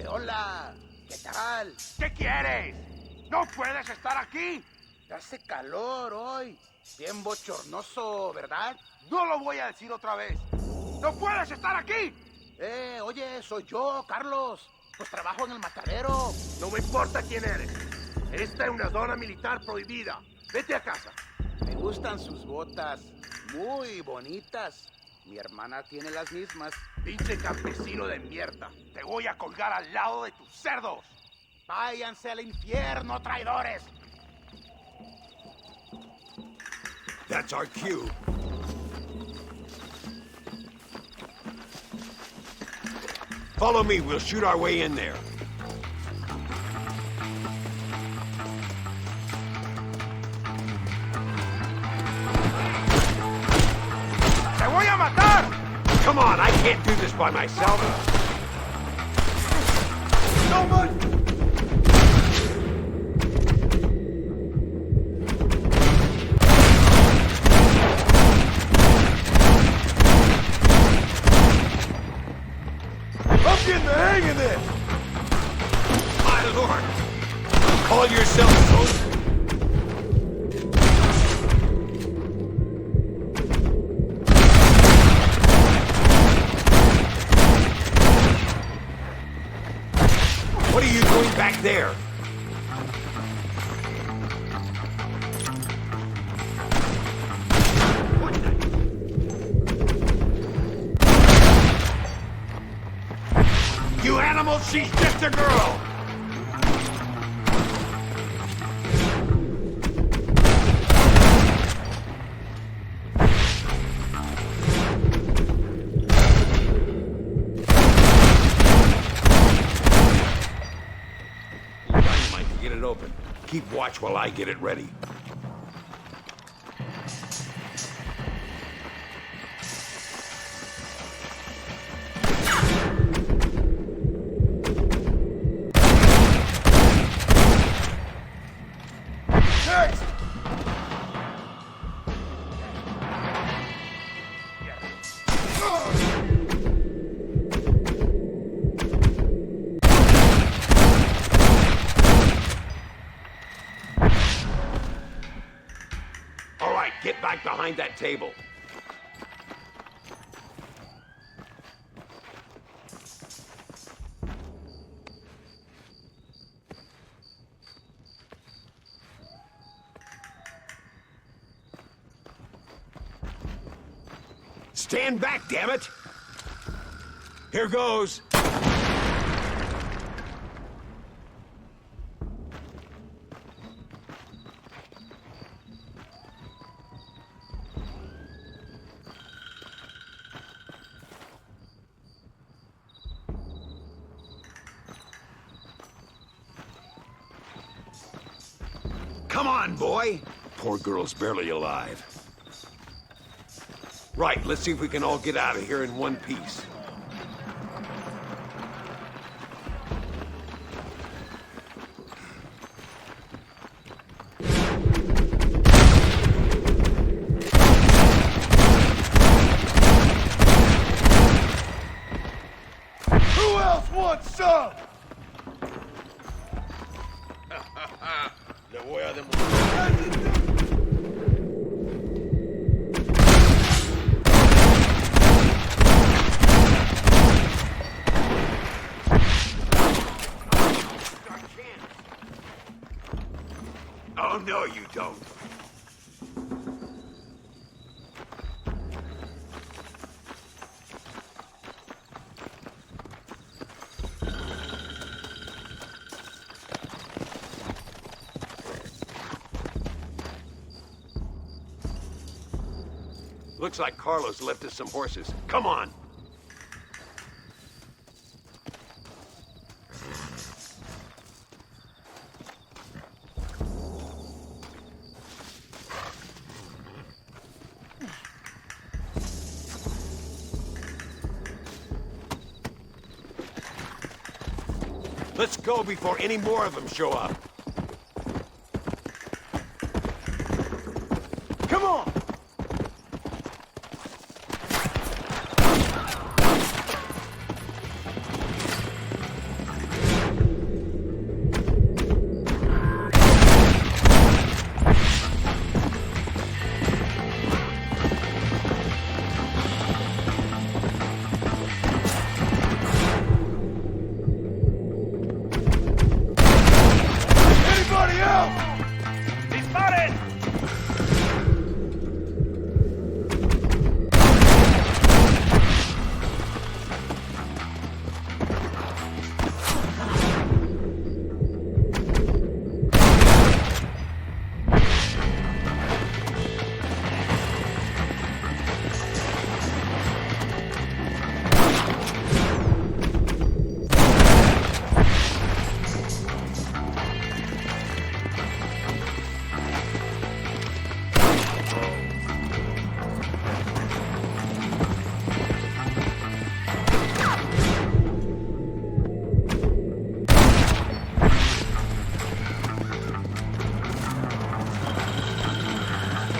Speaker 5: Hola. ¿Qué tal?
Speaker 1: ¿Qué quieres? ¿No puedes estar aquí?
Speaker 5: Hace calor hoy. Bien bochornoso, ¿verdad?
Speaker 1: No lo voy a decir otra vez. ¡No puedes estar aquí!
Speaker 5: Oye, soy yo, Carlos. Pues trabajo en el matadero.
Speaker 1: No me importa quién eres. Esta es una zona militar prohibida. Vete a casa.
Speaker 5: Me gustan sus botas. Muy bonitas. Mi hermana tiene las mismas.
Speaker 1: Pinche campesino de mierda. Te voy a colgar al lado de tus cerdos.
Speaker 5: Váyanse al infierno, traidores.
Speaker 7: That's our cue. Follow me, we'll shoot our way in there.
Speaker 1: ¡Te voy a matar!
Speaker 7: Come on, I can't do this by myself.
Speaker 1: ¡No más! I'm getting the hang of this!
Speaker 7: My lord! Call yourself soldier? What are you doing back there? You animal, she's just a girl! Dynamite to get it open. Keep watch while I get it ready. All right, get back behind that table. Stand back, damn it! Here goes. Come on, boy! Poor girl's barely alive. Right, let's see if we can all get out of here in one piece.
Speaker 1: want some?
Speaker 2: Le voy a demostrar.
Speaker 4: Oh, no, you don't. Looks like Carlos left us some horses. Come on. Let's go before any more of them show up.
Speaker 1: Come on! Anybody else?
Speaker 6: ¡Disparen!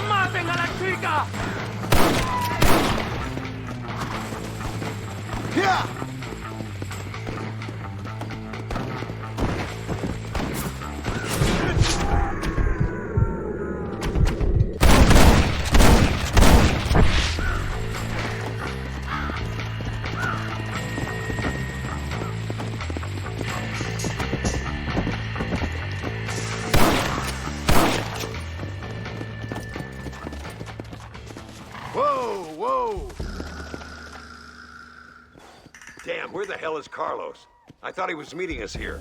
Speaker 6: ¡Maten a la chica!
Speaker 1: Yeah!
Speaker 4: Whoa, whoa! Damn, where the hell is Carlos? I thought he was meeting us here.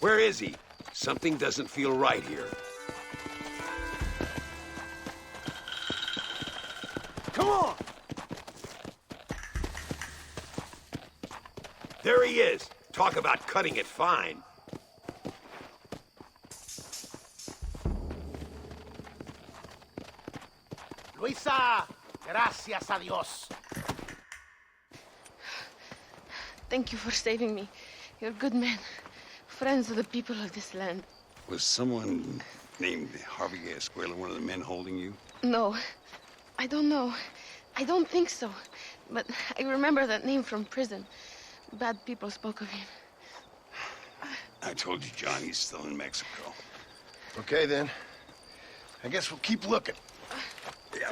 Speaker 4: Where is he? Something doesn't feel right here.
Speaker 1: Come on!
Speaker 4: There he is. Talk about cutting it fine.
Speaker 5: Luisa, gracias a Dios.
Speaker 11: Thank you for saving me. You're good men. Friends of the people of this land.
Speaker 4: Was someone named Javier Escuela one of the men holding you?
Speaker 11: No, I don't know. I don't think so. But I remember that name from prison. Bad people spoke of him.
Speaker 4: I told you, John, he's still in Mexico.
Speaker 3: Okay, then. I guess we'll keep looking.
Speaker 4: Yeah.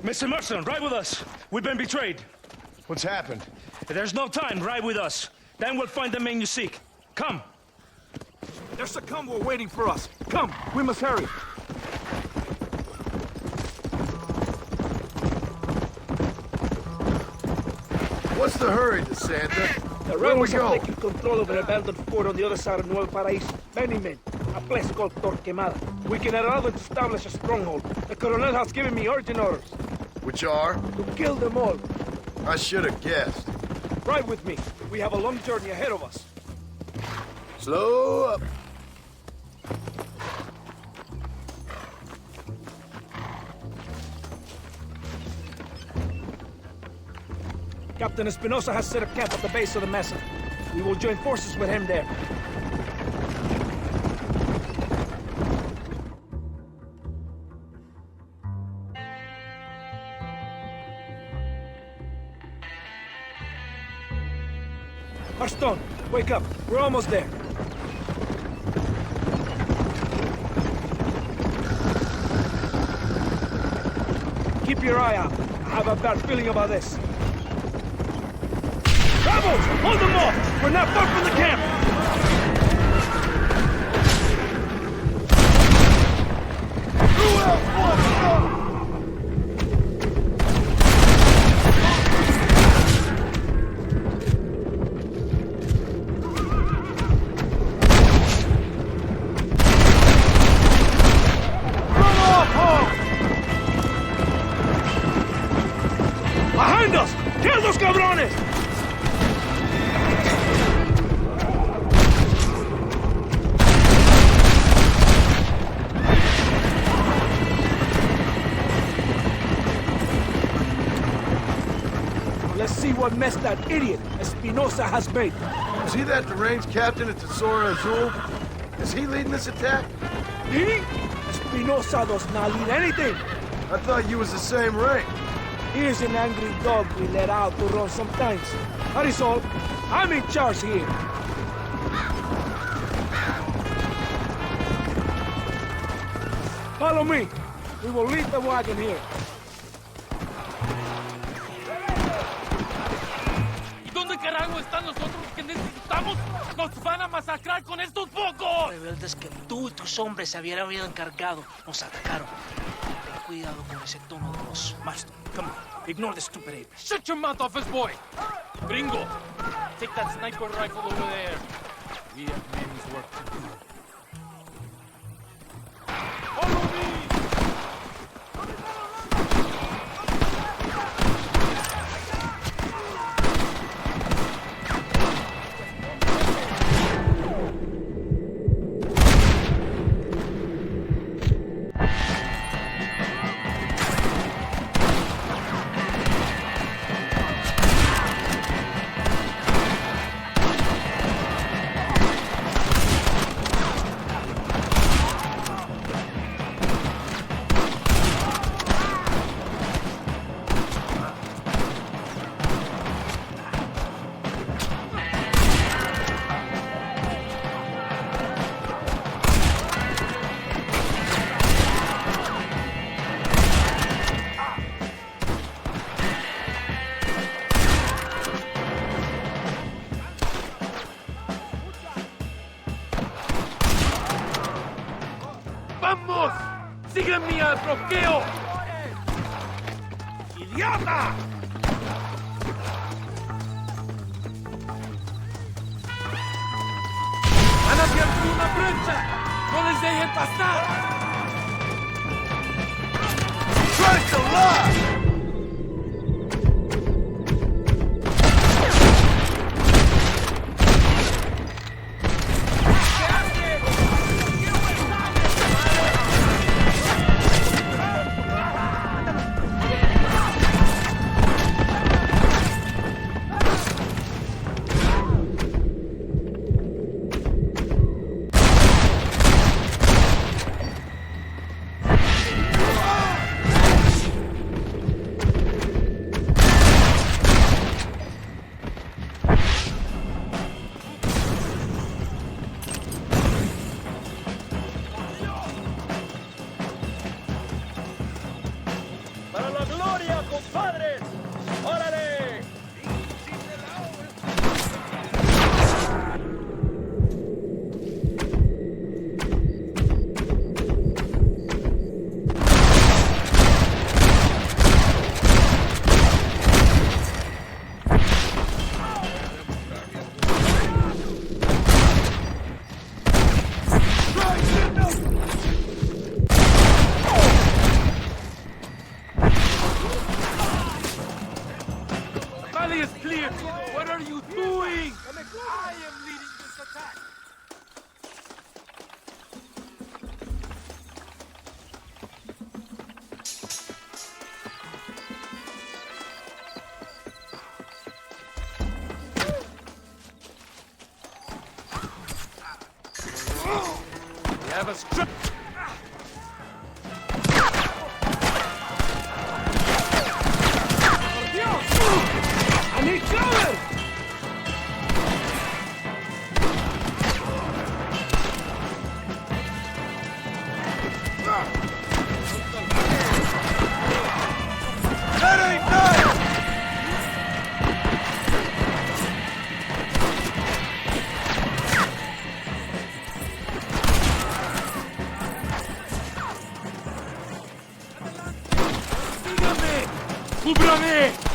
Speaker 6: Mr. Marston, ride with us. We've been betrayed.
Speaker 3: What's happened?
Speaker 6: There's no time. Ride with us. Then we'll find the men you seek. Come. There's a convoy waiting for us. Come, we must hurry.
Speaker 3: What's the hurry, DeSanta?
Speaker 6: The
Speaker 3: Where we
Speaker 6: rebels have
Speaker 3: go?
Speaker 6: taken control of an abandoned fort on the other side of Nuevo Paraíso. Many men. A place called Torquemada. We can allow them to establish a stronghold. The Colonel has given me urgent orders.
Speaker 3: Which are?
Speaker 6: To kill them all.
Speaker 3: I should have guessed.
Speaker 6: Ride with me. We have a long journey ahead of us.
Speaker 3: Slow up.
Speaker 6: Captain Espinosa has set a camp at the base of the mesa. We will join forces with him there. Arston, wake up. We're almost there. Keep your eye out. I have a bad feeling about this. Rebels! Hold them off! We're not far from the camp!
Speaker 3: Who else wants to?
Speaker 6: Behind us! Kill those cabrones! Let's see what mess that idiot Espinosa has made.
Speaker 3: Is he that deranged captain at Tesoro Azul? Is he leading this attack?
Speaker 6: He? Espinosa does not lead anything.
Speaker 3: I thought you was the same rank.
Speaker 6: He is an angry dog we let out to run sometimes. That is all. I'm in charge here. Follow me. We will leave the wagon here.
Speaker 12: ¿Y dónde carajo están los otros que necesitamos? ¡Nos van a masacrar con estos pocos!
Speaker 8: Rebeldes que tú y tus hombres se habían encargado nos atacaron. Ten cuidado con ese tono de voz.
Speaker 6: Master, come on. Ignore the stupid ape.
Speaker 12: Shut your mouth, office boy! Gringo, take that sniper rifle over there. We have men's work to do. Follow me! ¡Vamos! ¡Sígueme al bloqueo! ¡Idiota! ¡Han abierto una brecha! ¡No les dejen pasar!
Speaker 3: Christ alive!
Speaker 6: alley is clear. What are you doing?
Speaker 12: I am leading this attack.
Speaker 6: We have a strip. I need cover! ¡Cúbrame!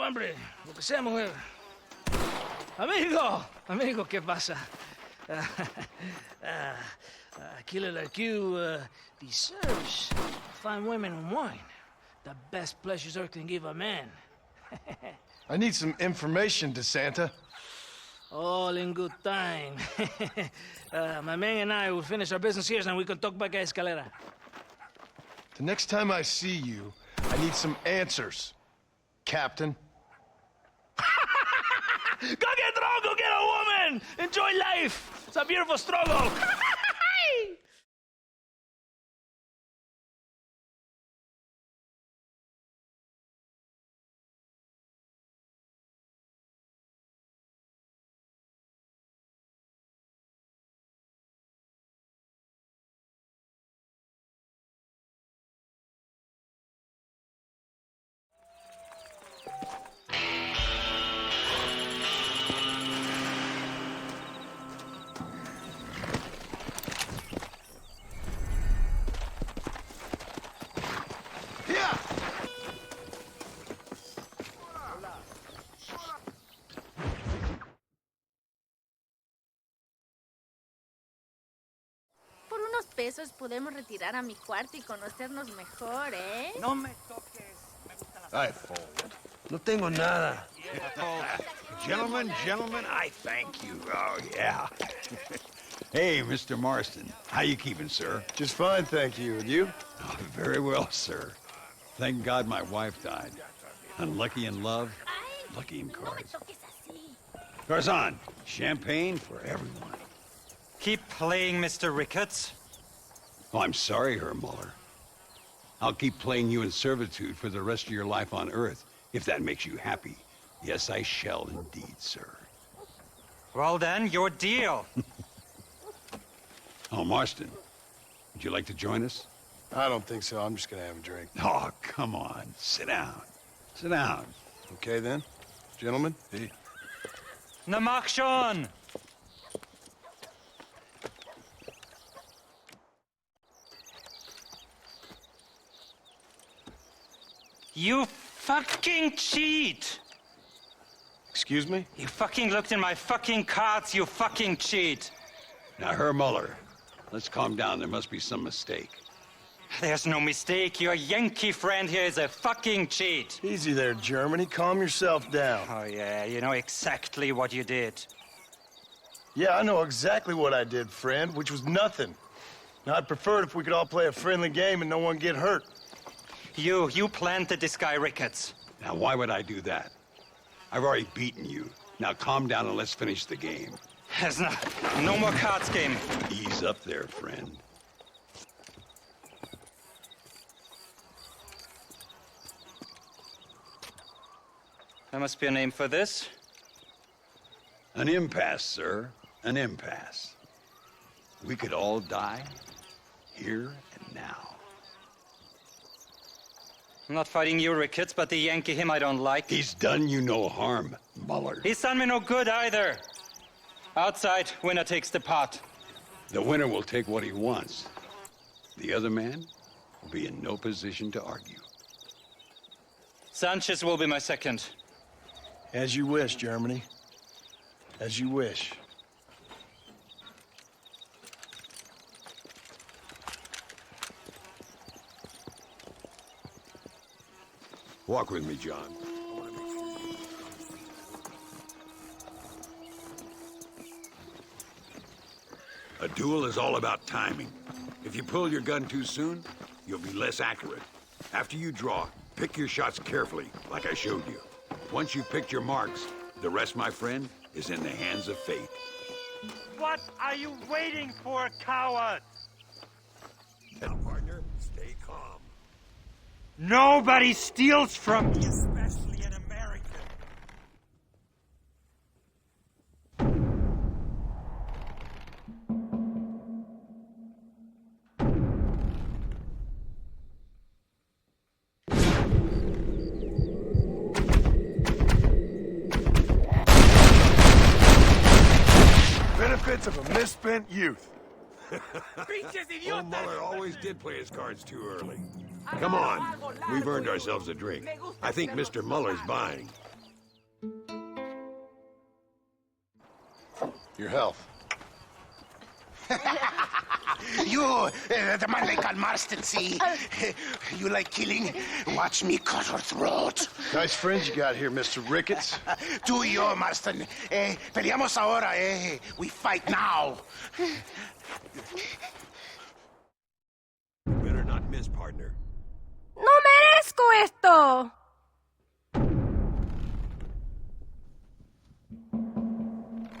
Speaker 6: hambre. Lo que sea, mujer. Amigo, ¿qué pasa? A killer like you deserves fine women and wine. The best pleasures Earth can give a man.
Speaker 3: I need some information, DeSanta.
Speaker 6: All in good time. My man and I will finish our business here, and we can talk back at Escalera.
Speaker 3: The next time I see you, I need some answers, Captain.
Speaker 6: Go get drunk, go get a woman! Enjoy life! It's a beautiful struggle!
Speaker 13: Por unos pesos podemos retirar a mi cuarto y conocernos mejor, ¿eh?
Speaker 9: No me toques. Me gusta la...
Speaker 2: I fold.
Speaker 1: No tengo nada.
Speaker 4: Gentlemen, I thank you. Oh, yeah. Hey, Mr. Marston. How you keeping, sir?
Speaker 3: Just fine, thank you. And you?
Speaker 4: Oh, very well, sir. Thank God my wife died. Unlucky in love, lucky in cards. Garzon, champagne for everyone.
Speaker 14: Keep playing, Mr. Rickets.
Speaker 4: Oh, I'm sorry, Herr Muller. I'll keep playing you in servitude for the rest of your life on Earth, if that makes you happy. Yes, I shall indeed, sir.
Speaker 14: Well then, your deal.
Speaker 4: Oh, Marston, would you like to join us?
Speaker 3: I don't think so. I'm just gonna have a drink.
Speaker 4: Oh, come on. Sit down. Sit down.
Speaker 3: Okay, then. Gentlemen?
Speaker 4: Hey.
Speaker 14: Na mach schon! You fucking cheat!
Speaker 3: Excuse me?
Speaker 14: You fucking looked in my fucking cards, you fucking cheat!
Speaker 4: Now, Herr Muller, let's calm down. There must be some mistake.
Speaker 14: There's no mistake. Your Yankee friend here is a fucking cheat.
Speaker 3: Easy there, Germany. Calm yourself down.
Speaker 14: Oh, yeah, you know exactly what you did.
Speaker 3: Yeah, I know exactly what I did, friend, which was nothing. Now, I'd prefer it if we could all play a friendly game and no one get hurt.
Speaker 14: You planted this guy Rickets.
Speaker 4: Now, why would I do that? I've already beaten you. Now, calm down and let's finish the game.
Speaker 14: There's no more cards game.
Speaker 4: Ease up there, friend.
Speaker 14: There must be a name for this.
Speaker 4: An impasse, sir. An impasse. We could all die, here and now.
Speaker 14: I'm not fighting you, Rickets, but the Yankee him I don't like.
Speaker 4: He's done you no harm, Muller.
Speaker 14: He's done me no good either. Outside, winner takes the pot.
Speaker 4: The winner will take what he wants. The other man will be in no position to argue.
Speaker 14: Sanchez will be my second.
Speaker 3: As you wish, Germany. As you wish.
Speaker 7: Walk with me, John.
Speaker 4: A duel is all about timing. If you pull your gun too soon, you'll be less accurate. After you draw, pick your shots carefully, like I showed you. Once you've picked your marks, the rest, my friend, is in the hands of fate.
Speaker 14: What are you waiting for, coward?
Speaker 7: Now, partner, stay calm.
Speaker 14: Nobody steals from me, especially an American.
Speaker 3: Benefits of a misspent youth.
Speaker 7: Old Muller always did play his cards too early. Come on, we've earned ourselves a drink. I think Mr. Muller's buying.
Speaker 3: Your health.
Speaker 5: You, the man they call Marston, see? You like killing? Watch me cut her throat.
Speaker 3: Nice friends you got here, Mr. Rickets.
Speaker 5: Tú y yo, Marston. Peleamos ahora, We fight now.
Speaker 7: Better not miss, partner.
Speaker 13: ¡No merezco esto!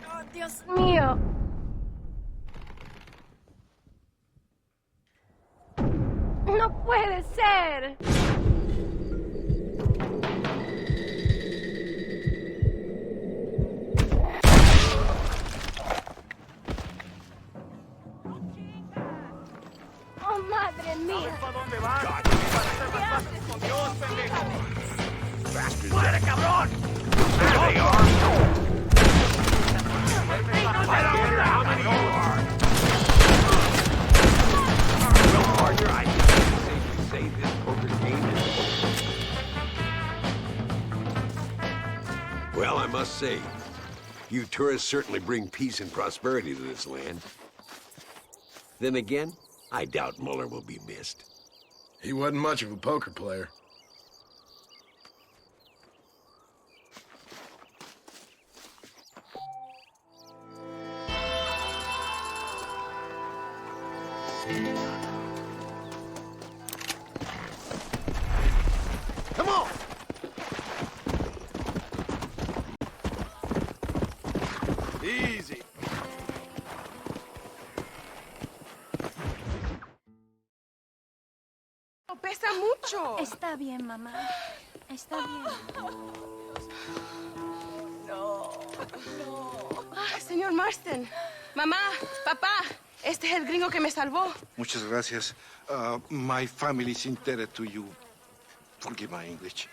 Speaker 13: ¡Oh, Dios mío! ¡No puede ser! ¡Oh, madre mía!
Speaker 6: ¿Para dónde vas? ¡Con Dios, pendejo! ¡Muere, cabrón! There they are! I don't care how many you are! Well, partner, I can safely say this poker game is...
Speaker 7: Well, I must say, you tourists certainly bring peace and prosperity to this land. Then again, I doubt Muller will be missed.
Speaker 3: He wasn't much of a poker player.
Speaker 5: Come on!
Speaker 3: Easy.
Speaker 11: Pesa mucho.
Speaker 13: Está bien, mamá. Está bien.
Speaker 11: Señor Marston. Mamá, papá. Este es el gringo que me salvó.
Speaker 2: Muchas gracias. My family is indebted to you. Forgive my English.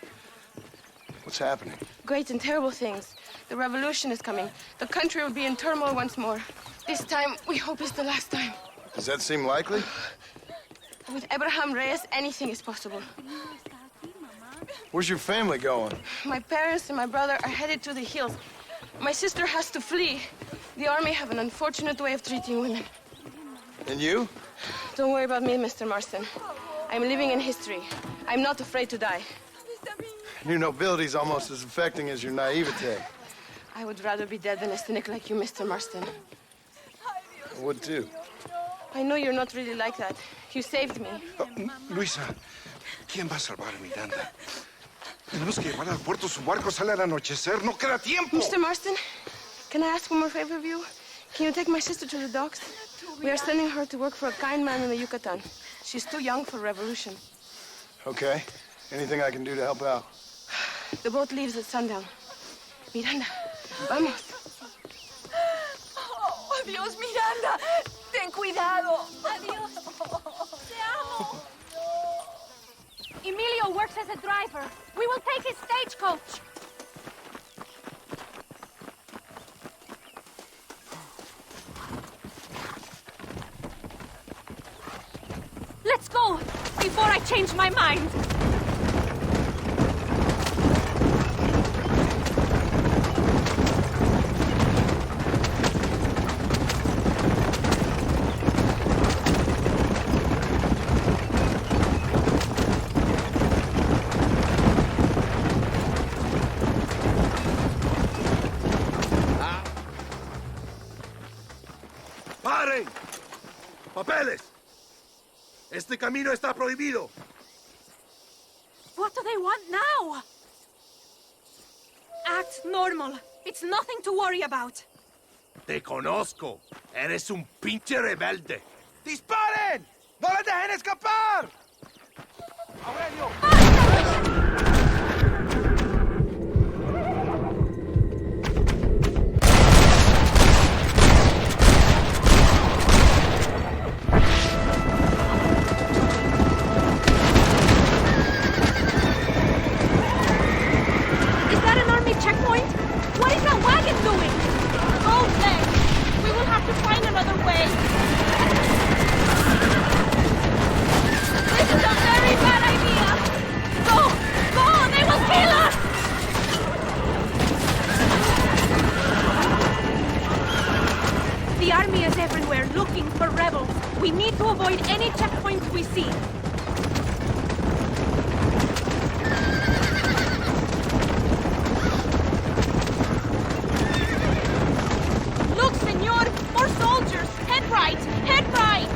Speaker 3: What's happening?
Speaker 11: Great and terrible things. The revolution is coming. The country will be in turmoil once more. This time, we hope is the last time.
Speaker 3: Does that seem likely?
Speaker 11: With Abraham Reyes, anything is possible.
Speaker 3: Where's your family going?
Speaker 11: My parents and my brother are headed to the hills. My sister has to flee. The army have an unfortunate way of treating women.
Speaker 3: And you?
Speaker 11: Don't worry about me, Mr. Marston. I'm living in history. I'm not afraid to die.
Speaker 3: Your nobility's almost as affecting as your naivete.
Speaker 11: I would rather be dead than a cynic like you, Mr. Marston.
Speaker 3: I would too.
Speaker 11: I know you're not really like that. You saved me.
Speaker 2: Luisa, ¿quién va a salvar a Miranda? Tenemos que llevar al puerto. Su barco sale al anochecer. No queda tiempo.
Speaker 11: Mr. Marston, can I ask one more favor of you? Can you take my sister to the docks? We are sending her to work for a kind man in the Yucatan. She's too young for revolution.
Speaker 3: Okay. Anything I can do to help out?
Speaker 11: The boat leaves at sundown. Miranda, vamos.
Speaker 13: Oh, adiós, Miranda. Ten cuidado. Adiós. Te amo. Emilio works as a driver. We will take his stagecoach. Let's go before I change my mind.
Speaker 1: ¡Paren! ¡Papeles! Este camino está prohibido.
Speaker 13: What do they want now? Act normal. It's nothing to worry about.
Speaker 1: Te conozco. Eres un pinche rebelde.
Speaker 5: ¡Disparen! ¡No la dejen escapar! ¡Aurelio!
Speaker 13: Checkpoint? What is that wagon doing? Oh, thanks. We will have to find another way. This is a very bad idea. Any checkpoints we see. Look, senor! More soldiers! Head right! Head right!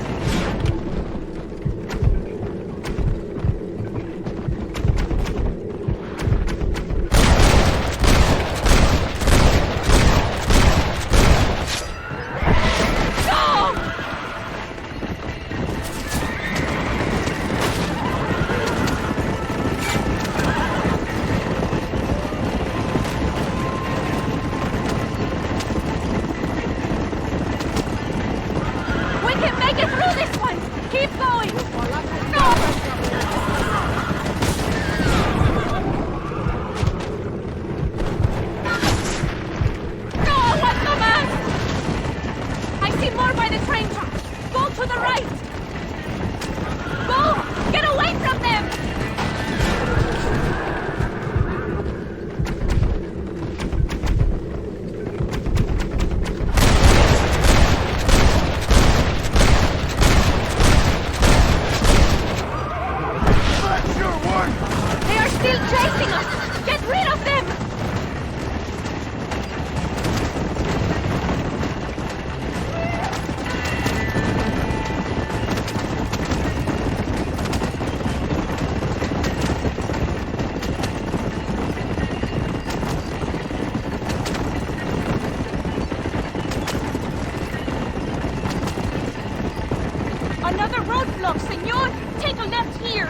Speaker 13: Another roadblock, senor! Take a left here!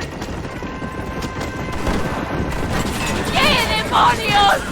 Speaker 13: ¡Qué demonios!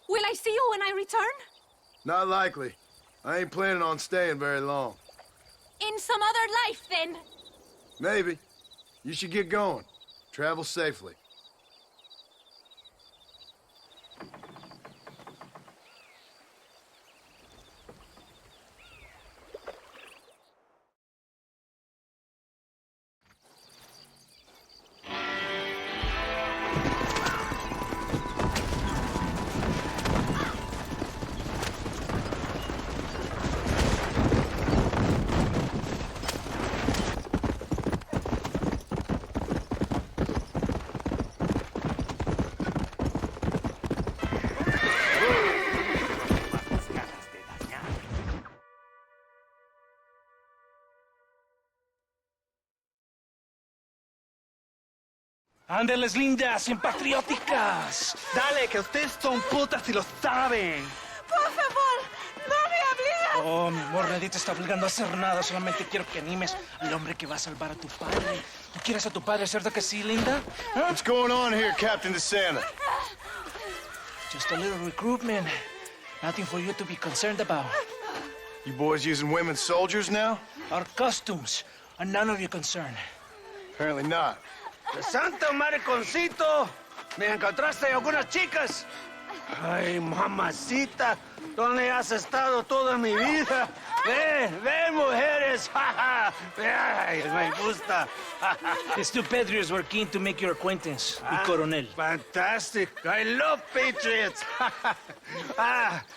Speaker 13: Will I see you when I return?
Speaker 3: Not likely. I ain't planning on staying very long.
Speaker 13: In some other life, then?
Speaker 3: Maybe. You should get going. Travel safely.
Speaker 8: ¡Ándeles, lindas, bien patrióticas!
Speaker 10: Dale, que ustedes son putas y lo saben.
Speaker 13: Por favor, no me obligas.
Speaker 8: Oh, mi amor, nadie te está obligando a hacer nada. Solamente quiero que animes al hombre que va a salvar a tu padre. ¿Tú quieres a tu padre, cierto que sí, linda? ¿Eh?
Speaker 3: What's going on here, Captain DeSanta?
Speaker 8: Just a little recruitment. Nothing for you to be concerned about.
Speaker 3: You boys using women soldiers now?
Speaker 8: Our costumes are none of your concern.
Speaker 3: Apparently not.
Speaker 1: ¡De santo mariconcito! ¿Me encontraste algunas chicas? Ay, mamacita, ¿dónde has estado toda mi vida? Ve, mujeres, ay, me gusta.
Speaker 8: These two patriots were keen to make your acquaintance, el coronel.
Speaker 1: Fantastic, I love patriots.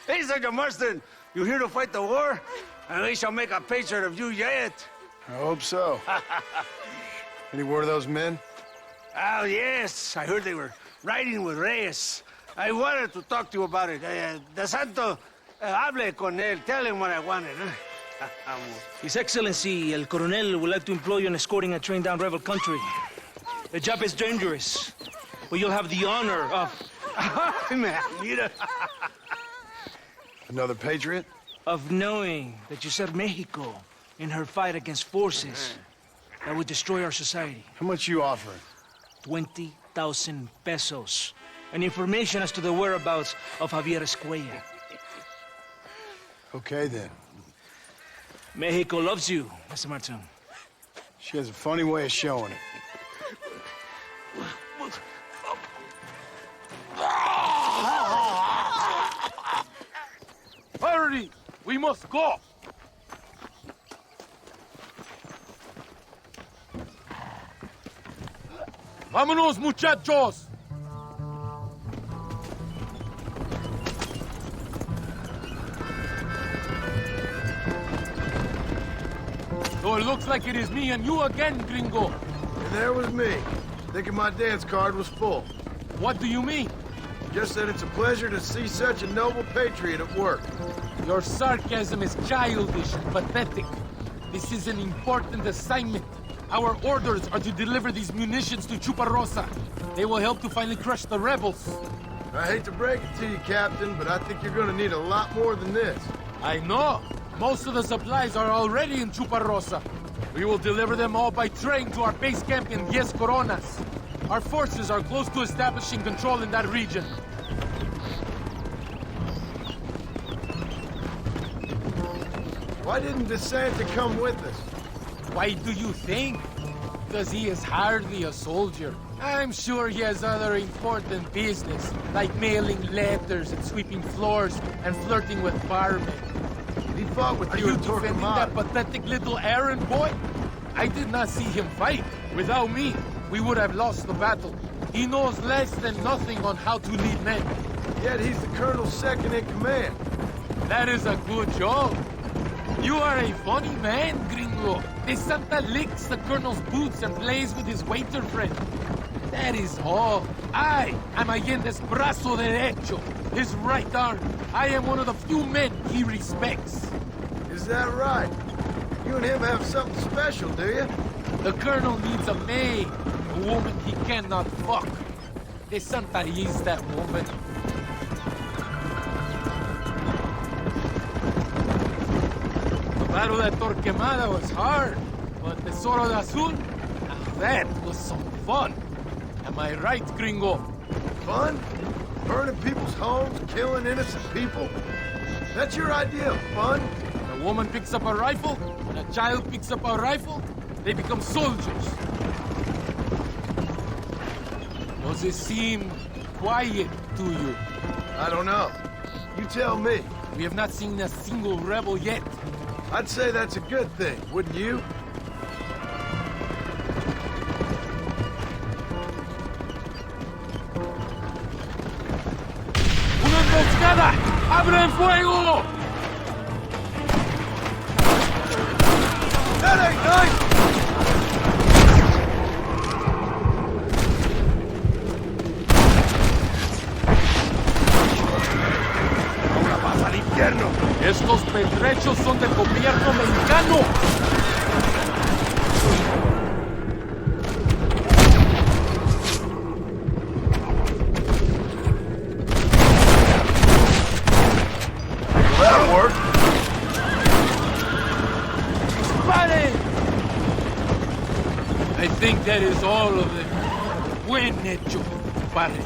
Speaker 1: Hey, Sergeant Marston, you here to fight the war? At least I'll make a patriot of you yet.
Speaker 3: I hope so. Any word of those men?
Speaker 1: Oh, yes. I heard they were riding with Reyes. I wanted to talk to you about it. De Santo, hable con él. Tell him what I wanted.
Speaker 8: His Excellency, El Coronel, would like to employ you in escorting a train down rebel country. The job is dangerous, but you'll have the honor of...
Speaker 3: Another patriot?
Speaker 8: Of knowing that you served Mexico in her fight against forces that would destroy our society.
Speaker 3: How much you offering?
Speaker 8: 20,000 pesos. And information as to the whereabouts of Javier Escuella.
Speaker 3: Okay, then.
Speaker 8: Mexico loves you, Mr. Martin.
Speaker 3: She has a funny way of showing it.
Speaker 12: Hurry! We must go! Vámonos, muchachos! So it looks like it is me and you again, gringo.
Speaker 3: And there was me, thinking my dance card was full.
Speaker 12: What do you mean?
Speaker 3: Just that it's a pleasure to see such a noble patriot at work.
Speaker 12: Your sarcasm is childish and pathetic. This is an important assignment. Our orders are to deliver these munitions to Chuparosa. They will help to finally crush the rebels.
Speaker 3: I hate to break it to you, Captain, but I think you're gonna need a lot more than this.
Speaker 12: I know. Most of the supplies are already in Chuparosa. We will deliver them all by train to our base camp in 10 Coronas. Our forces are close to establishing control in that region.
Speaker 3: Why didn't DeSanta come with us?
Speaker 12: Why do you think? Because he is hardly a soldier. I'm sure he has other important business, like mailing letters and sweeping floors and flirting with barmen.
Speaker 3: He fought with
Speaker 12: you defending that pathetic little errand boy? I did not see him fight. Without me, we would have lost the battle. He knows less than nothing on how to lead men.
Speaker 3: Yet he's the colonel's second in command.
Speaker 12: That is a good job. You are a funny man, gringo. De Santa licks the colonel's boots and plays with his waiter friend. That is all. I am Allende's brazo derecho, his right arm. I am one of the few men he respects.
Speaker 3: Is that right? You and him have something special, do you?
Speaker 12: The colonel needs a maid, a woman he cannot fuck. De Santa is that woman. The battle at Torquemada was hard, but Tesoro de Azul, that was some fun. Am I right, gringo?
Speaker 3: Fun? Burning people's homes, killing innocent people? That's your idea of fun?
Speaker 12: A woman picks up a rifle, and a child picks up a rifle, they become soldiers. Does it seem quiet to you?
Speaker 3: I don't know. You tell me.
Speaker 12: We have not seen a single rebel yet.
Speaker 3: I'd say that's a good thing, wouldn't you?
Speaker 12: ¡Una emboscada! ¡Abren fuego!
Speaker 3: That ain't nice!
Speaker 1: ¡Ahora vas al infierno!
Speaker 12: Estos pertrechos son del gobierno mexicano.
Speaker 3: That'll work.
Speaker 12: Disparen! I think that is all of them. Buen hecho, compadre.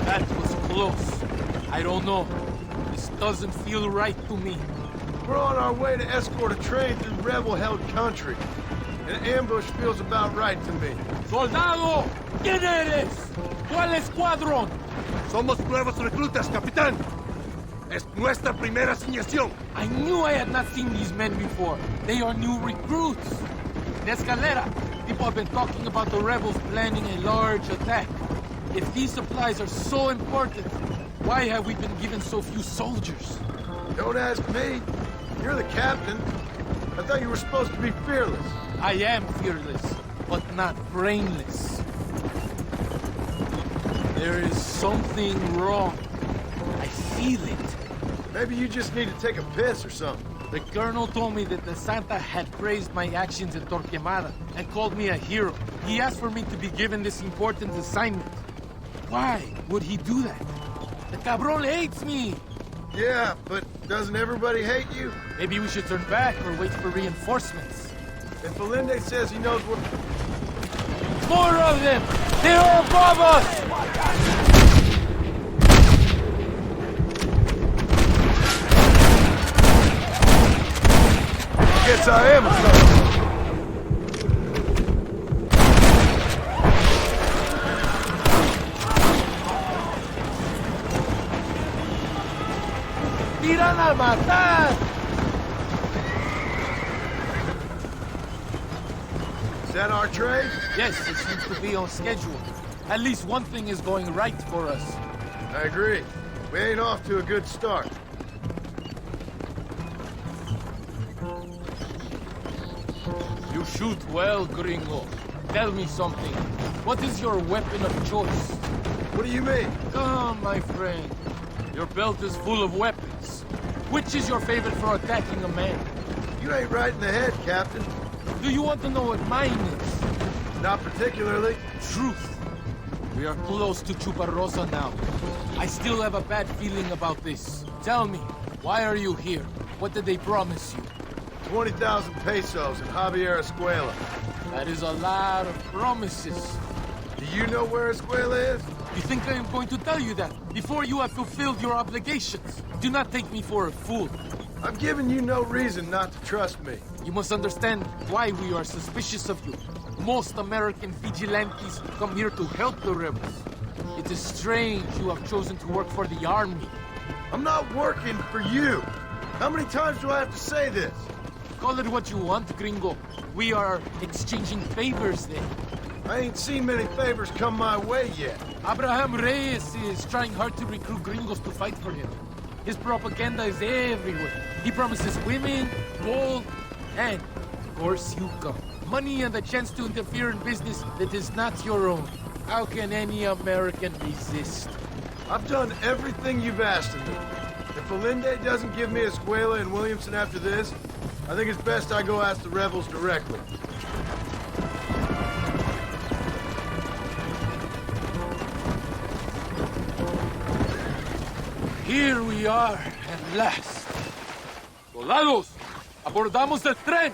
Speaker 12: That was close. I don't know. This doesn't feel right to me.
Speaker 3: We're on our way to escort a train through rebel-held country. An ambush feels about right to me.
Speaker 12: ¡Soldado! ¿Quién eres? ¿Cuál escuadrón?
Speaker 1: Somos nuevos reclutas, capitán. Es nuestra primera asignación.
Speaker 12: I knew I had not seen these men before. They are new recruits. In Escalera, people have been talking about the rebels planning a large attack. If these supplies are so important, why have we been given so few soldiers?
Speaker 3: Don't ask me. You're the captain. I thought you were supposed to be fearless.
Speaker 12: I am fearless, but not brainless. There is something wrong. I feel it.
Speaker 3: Maybe you just need to take a piss or something.
Speaker 12: The colonel told me that the Santa had praised my actions in Torquemada and called me a hero. He asked for me to be given this important assignment. Why would he do that? The cabron hates me!
Speaker 3: Yeah, but doesn't everybody hate you?
Speaker 12: Maybe we should turn back or wait for reinforcements.
Speaker 3: If Valende says he knows what...
Speaker 12: More of them! They are above us!
Speaker 3: Guess I am a son.
Speaker 12: ¡Tiran a matar!
Speaker 3: Is that our trade?
Speaker 12: Yes, it seems to be on schedule. At least one thing is going right for us.
Speaker 3: I agree. We ain't off to a good start.
Speaker 12: You shoot well, gringo. Tell me something. What is your weapon of choice?
Speaker 3: What do you mean?
Speaker 12: Come, my friend. Your belt is full of weapons. Which is your favorite for attacking a man?
Speaker 3: You ain't right in the head, Captain.
Speaker 12: Do you want to know what mine is?
Speaker 3: Not particularly.
Speaker 12: Truth. We are close to Chuparrosa now. I still have a bad feeling about this. Tell me, why are you here? What did they promise you?
Speaker 3: 20,000 pesos in Javier Escuela.
Speaker 12: That is a lot of promises.
Speaker 3: Do you know where Escuela is?
Speaker 12: You think I am going to tell you that before you have fulfilled your obligations? Do not take me for a fool.
Speaker 3: I've given you no reason not to trust me.
Speaker 12: You must understand why we are suspicious of you. Most American vigilantes come here to help the rebels. It is strange you have chosen to work for the army.
Speaker 3: I'm not working for you. How many times do I have to say this?
Speaker 12: Call it what you want, gringo. We are exchanging favors then.
Speaker 3: I ain't seen many favors come my way yet.
Speaker 12: Abraham Reyes is trying hard to recruit gringos to fight for him. His propaganda is everywhere. He promises women, gold, and, of course, you come. Money and the chance to interfere in business that is not your own. How can any American resist?
Speaker 3: I've done everything you've asked of me. If Valende doesn't give me Escuela and Williamson after this, I think it's best I go ask the rebels directly.
Speaker 12: Here we are, at last. Soldados, abordamos el tren.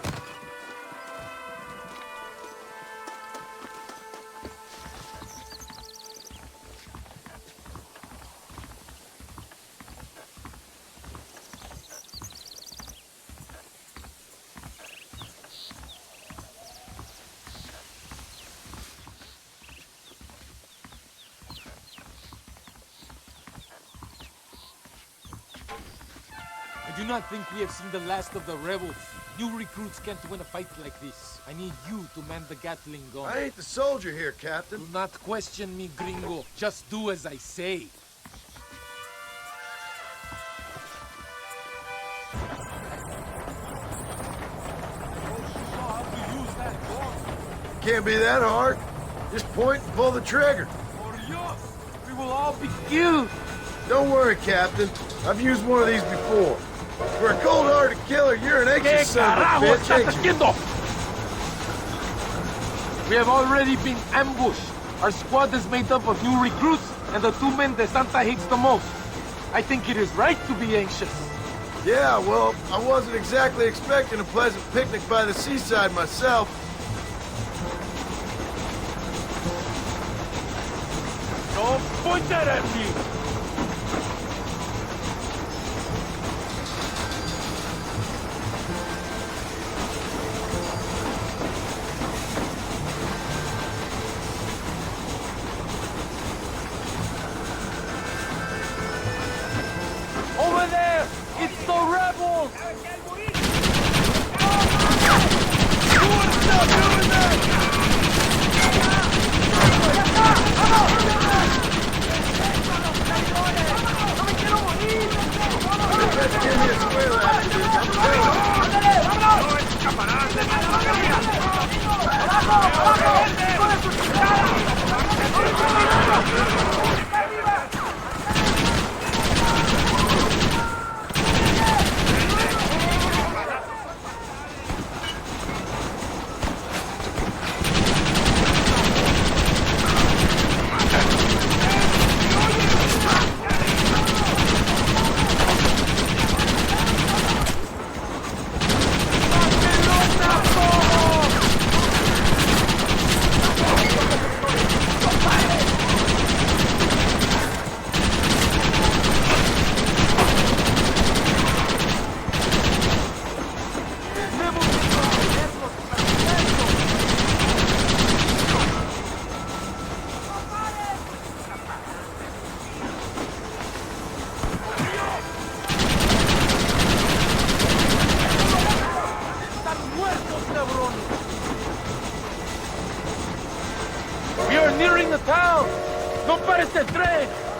Speaker 12: I do not think we have seen the last of the rebels. New recruits can't win a fight like this. I need you to man the Gatling gun.
Speaker 3: I ain't the soldier here, Captain.
Speaker 12: Do not question me, gringo. Just do as I say.
Speaker 3: Can't be that hard. Just point and pull the trigger.
Speaker 12: Por Dios, we will all be killed.
Speaker 3: Don't worry, Captain. I've used one of these before. For a cold-hearted killer, you're an anxious son of a bitch, ain't you?
Speaker 12: We have already been ambushed. Our squad is made up of new recruits and the two men that Santa hates the most. I think it is right to be anxious.
Speaker 3: Yeah, well, I wasn't exactly expecting a pleasant picnic by the seaside myself.
Speaker 12: Don't point that at me! Over there! It's the rebels! You would stop doing that!
Speaker 6: the train!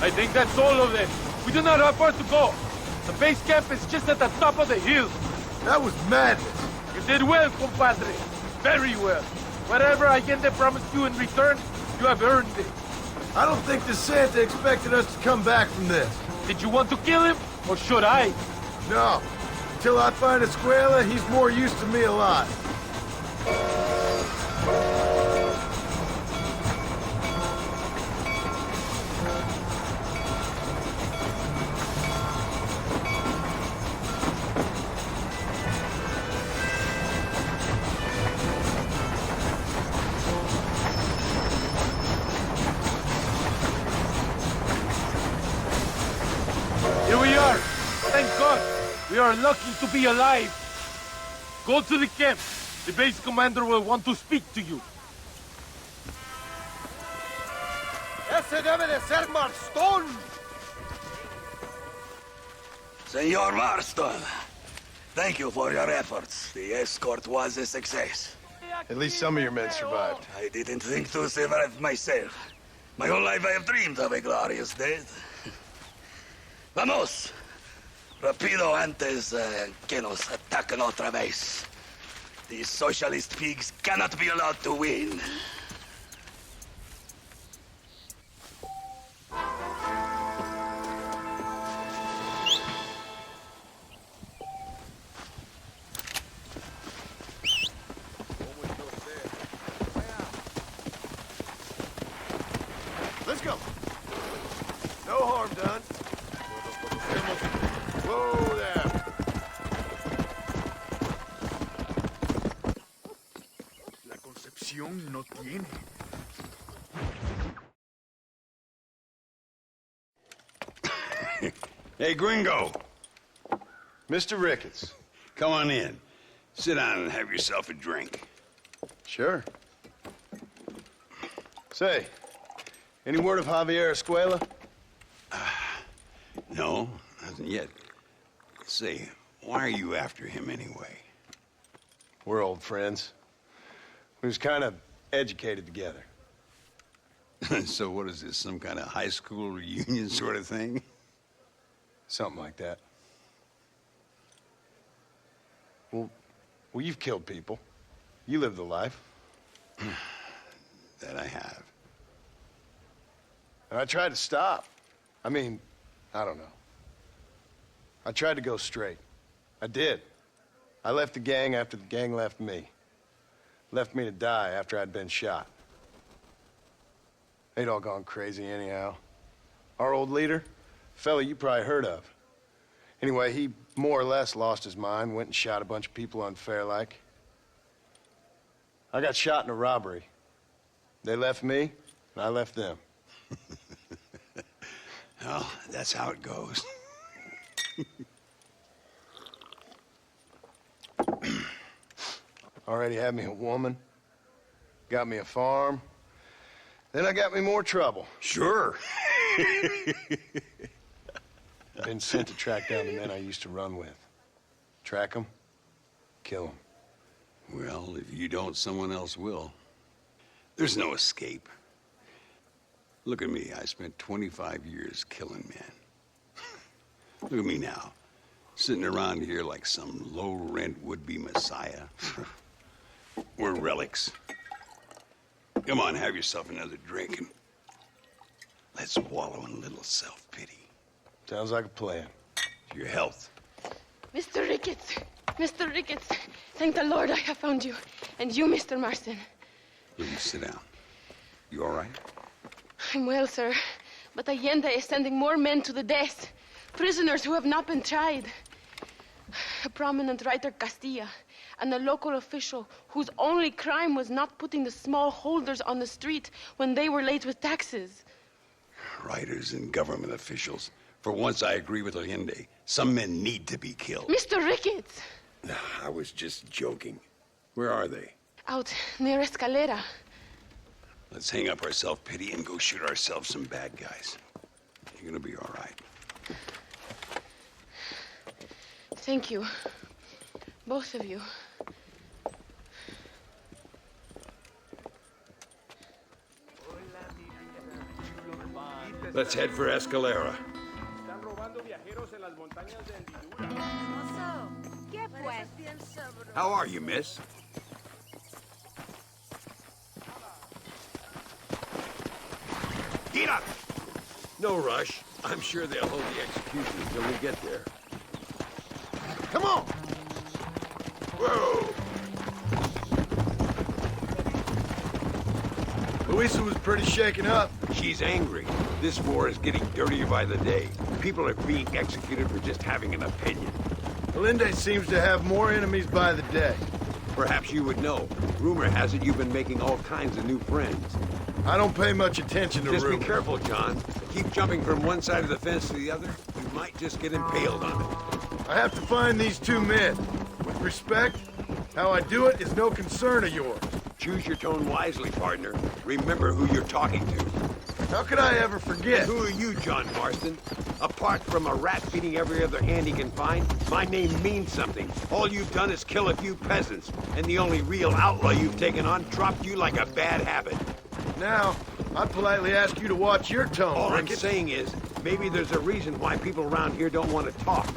Speaker 12: I think that's all of them. We do not have far to go. The base camp is just at the top of the hill.
Speaker 3: That was madness.
Speaker 12: You did well, compadre. Very well. Whatever Allende promised you in return, you have earned it.
Speaker 3: I don't think the Santa expected us to come back from this.
Speaker 12: Did you want to kill him, or should I?
Speaker 3: No. Until I find Escuela, he's more used to me alive.
Speaker 12: We are lucky to be alive. Go to the camp. The base commander will want to speak to you.
Speaker 1: Ese debe de ser Marston!
Speaker 15: Senor Marston, thank you for your efforts. The escort was a success.
Speaker 3: At least some of your men survived.
Speaker 15: I didn't think to survive myself. My whole life I have dreamed of a glorious death. Vamos! Rapido antes que nos ataquen otra vez. These socialist pigs cannot be allowed to win.
Speaker 3: Let's go. No harm done. Whoa there.
Speaker 16: La Concepción no tiene.
Speaker 4: Hey, Gringo.
Speaker 3: Mr. Rickets.
Speaker 4: Come on in. Sit down and have yourself a drink.
Speaker 3: Sure. Say, any word of Javier Escuela?
Speaker 4: No, hasn't yet. Say, why are you after him anyway?
Speaker 3: We're old friends. We was kind of educated together.
Speaker 4: So what is this, some kind of high school reunion sort of thing?
Speaker 3: Something like that. Well, you've killed people. You lived the life.
Speaker 4: That I have.
Speaker 3: And I tried to stop. I mean, I don't know. I tried to go straight. I did. I left the gang after the gang left me. Left me to die after I'd been shot. They'd all gone crazy anyhow. Our old leader, fella you probably heard of. Anyway, he more or less lost his mind, went and shot a bunch of people unfair like. I got shot in a robbery. They left me, and I left them.
Speaker 4: Well, that's how it goes.
Speaker 3: Already had me a woman, got me a farm, then I got me more trouble.
Speaker 4: Sure.
Speaker 3: Been sent to track down the men I used to run with. Track them, kill them.
Speaker 4: Well, if you don't, someone else will. There's no escape. Look at me. I spent 25 years killing men. Look at me now, sitting around here like some low-rent would-be messiah. We're relics. Come on, have yourself another drink and let's wallow in a little self-pity.
Speaker 3: Sounds like a plan.
Speaker 4: To your health.
Speaker 11: Mr. Rickets! Mr. Rickets! Thank the Lord I have found you. And you, Mr. Marston.
Speaker 4: Will you sit down? You all right?
Speaker 11: I'm well, sir. But Allende is sending more men to the death. Prisoners who have not been tried. A prominent writer, Castilla, and a local official whose only crime was not putting the small holders on the street when they were late with taxes.
Speaker 4: Writers and government officials. For once, I agree with Allende. Some men need to be killed.
Speaker 11: Mr. Rickets!
Speaker 7: I was just joking. Where are they?
Speaker 11: Out near Escalera.
Speaker 4: Let's hang up our self-pity and go shoot ourselves some bad guys. You're gonna be all right.
Speaker 11: Thank you. Both of you.
Speaker 7: Let's head for Escalera. How are you, miss? Get up! No rush. I'm sure they'll hold the execution until we get there.
Speaker 3: Come on!
Speaker 7: Whoa!
Speaker 3: Luisa was pretty shaken up.
Speaker 7: She's angry. This war is getting dirtier by the day. People are being executed for just having an opinion.
Speaker 3: Allende seems to have more enemies by the day.
Speaker 7: Perhaps you would know. Rumor has it you've been making all kinds of new friends.
Speaker 3: I don't pay much attention to
Speaker 7: Just
Speaker 3: rumor.
Speaker 7: be careful, John. Keep jumping from one side of the fence to the other. You might just get impaled on it.
Speaker 3: I have to find these two men. With respect, how I do it is no concern of yours.
Speaker 7: Choose your tone wisely, partner. Remember who you're talking to.
Speaker 3: How could I ever forget?
Speaker 7: And who are you, John Marston? Apart from a rat beating every other hand he can find, my name means something. All you've done is kill a few peasants, and the only real outlaw you've taken on dropped you like a bad habit.
Speaker 3: Now, I politely ask you to watch your tone,
Speaker 7: All I'm
Speaker 3: Ricketts.
Speaker 7: saying is, maybe there's a reason why people around here don't want to talk.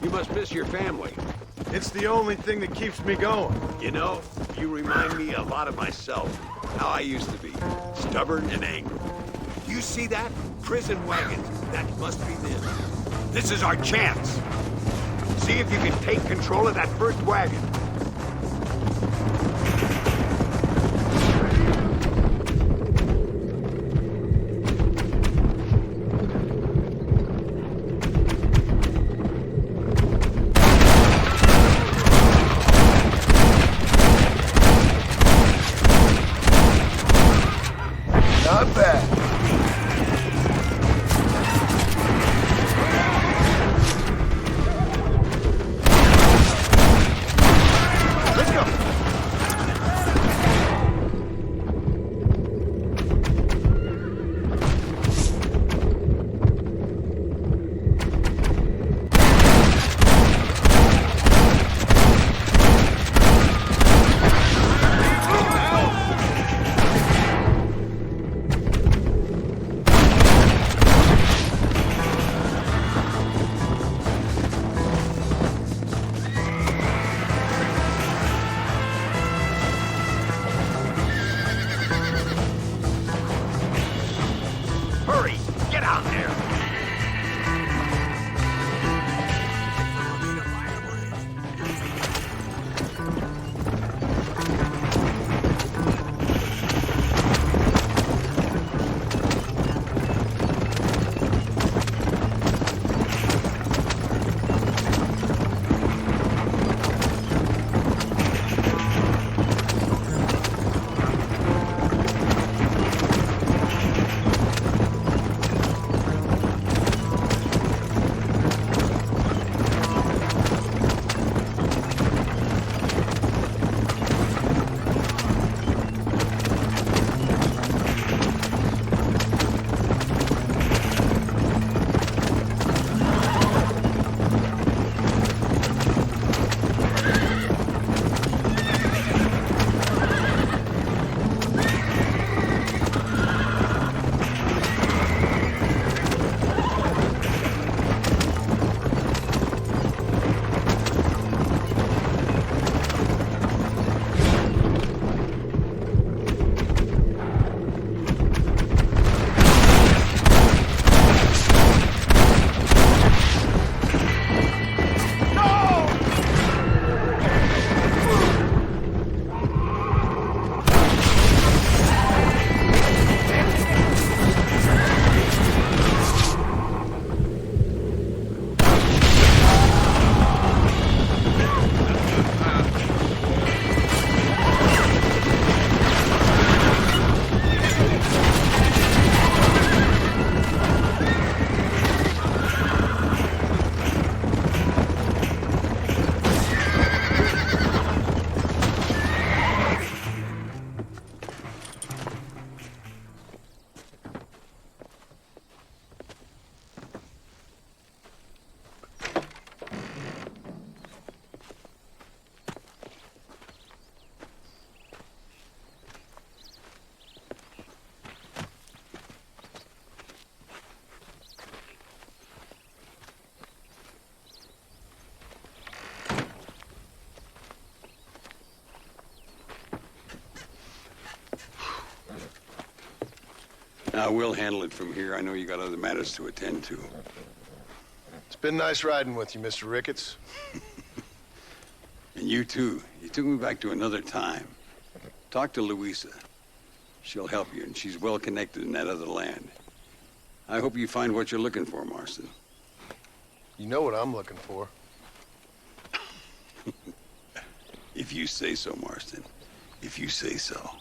Speaker 7: You must miss your family.
Speaker 3: It's the only thing that keeps me going.
Speaker 7: You know, you remind me a lot of myself. How I used to be. Stubborn and angry. You see that? Prison wagons. That must be them. This is our chance. See if you can take control of that first wagon.
Speaker 3: Not bad. Let's go.
Speaker 7: Hurry! Get out there!
Speaker 4: Now, we'll handle it from here. I know you got other matters to attend to.
Speaker 3: It's been nice riding with you, Mr. Ricketts.
Speaker 4: And you too. You took me back to another time. Talk to Luisa. She'll help you, and she's well connected in that other land. I hope you find what you're looking for, Marston.
Speaker 3: You know what I'm looking for.
Speaker 4: If you say so, Marston. If you say so.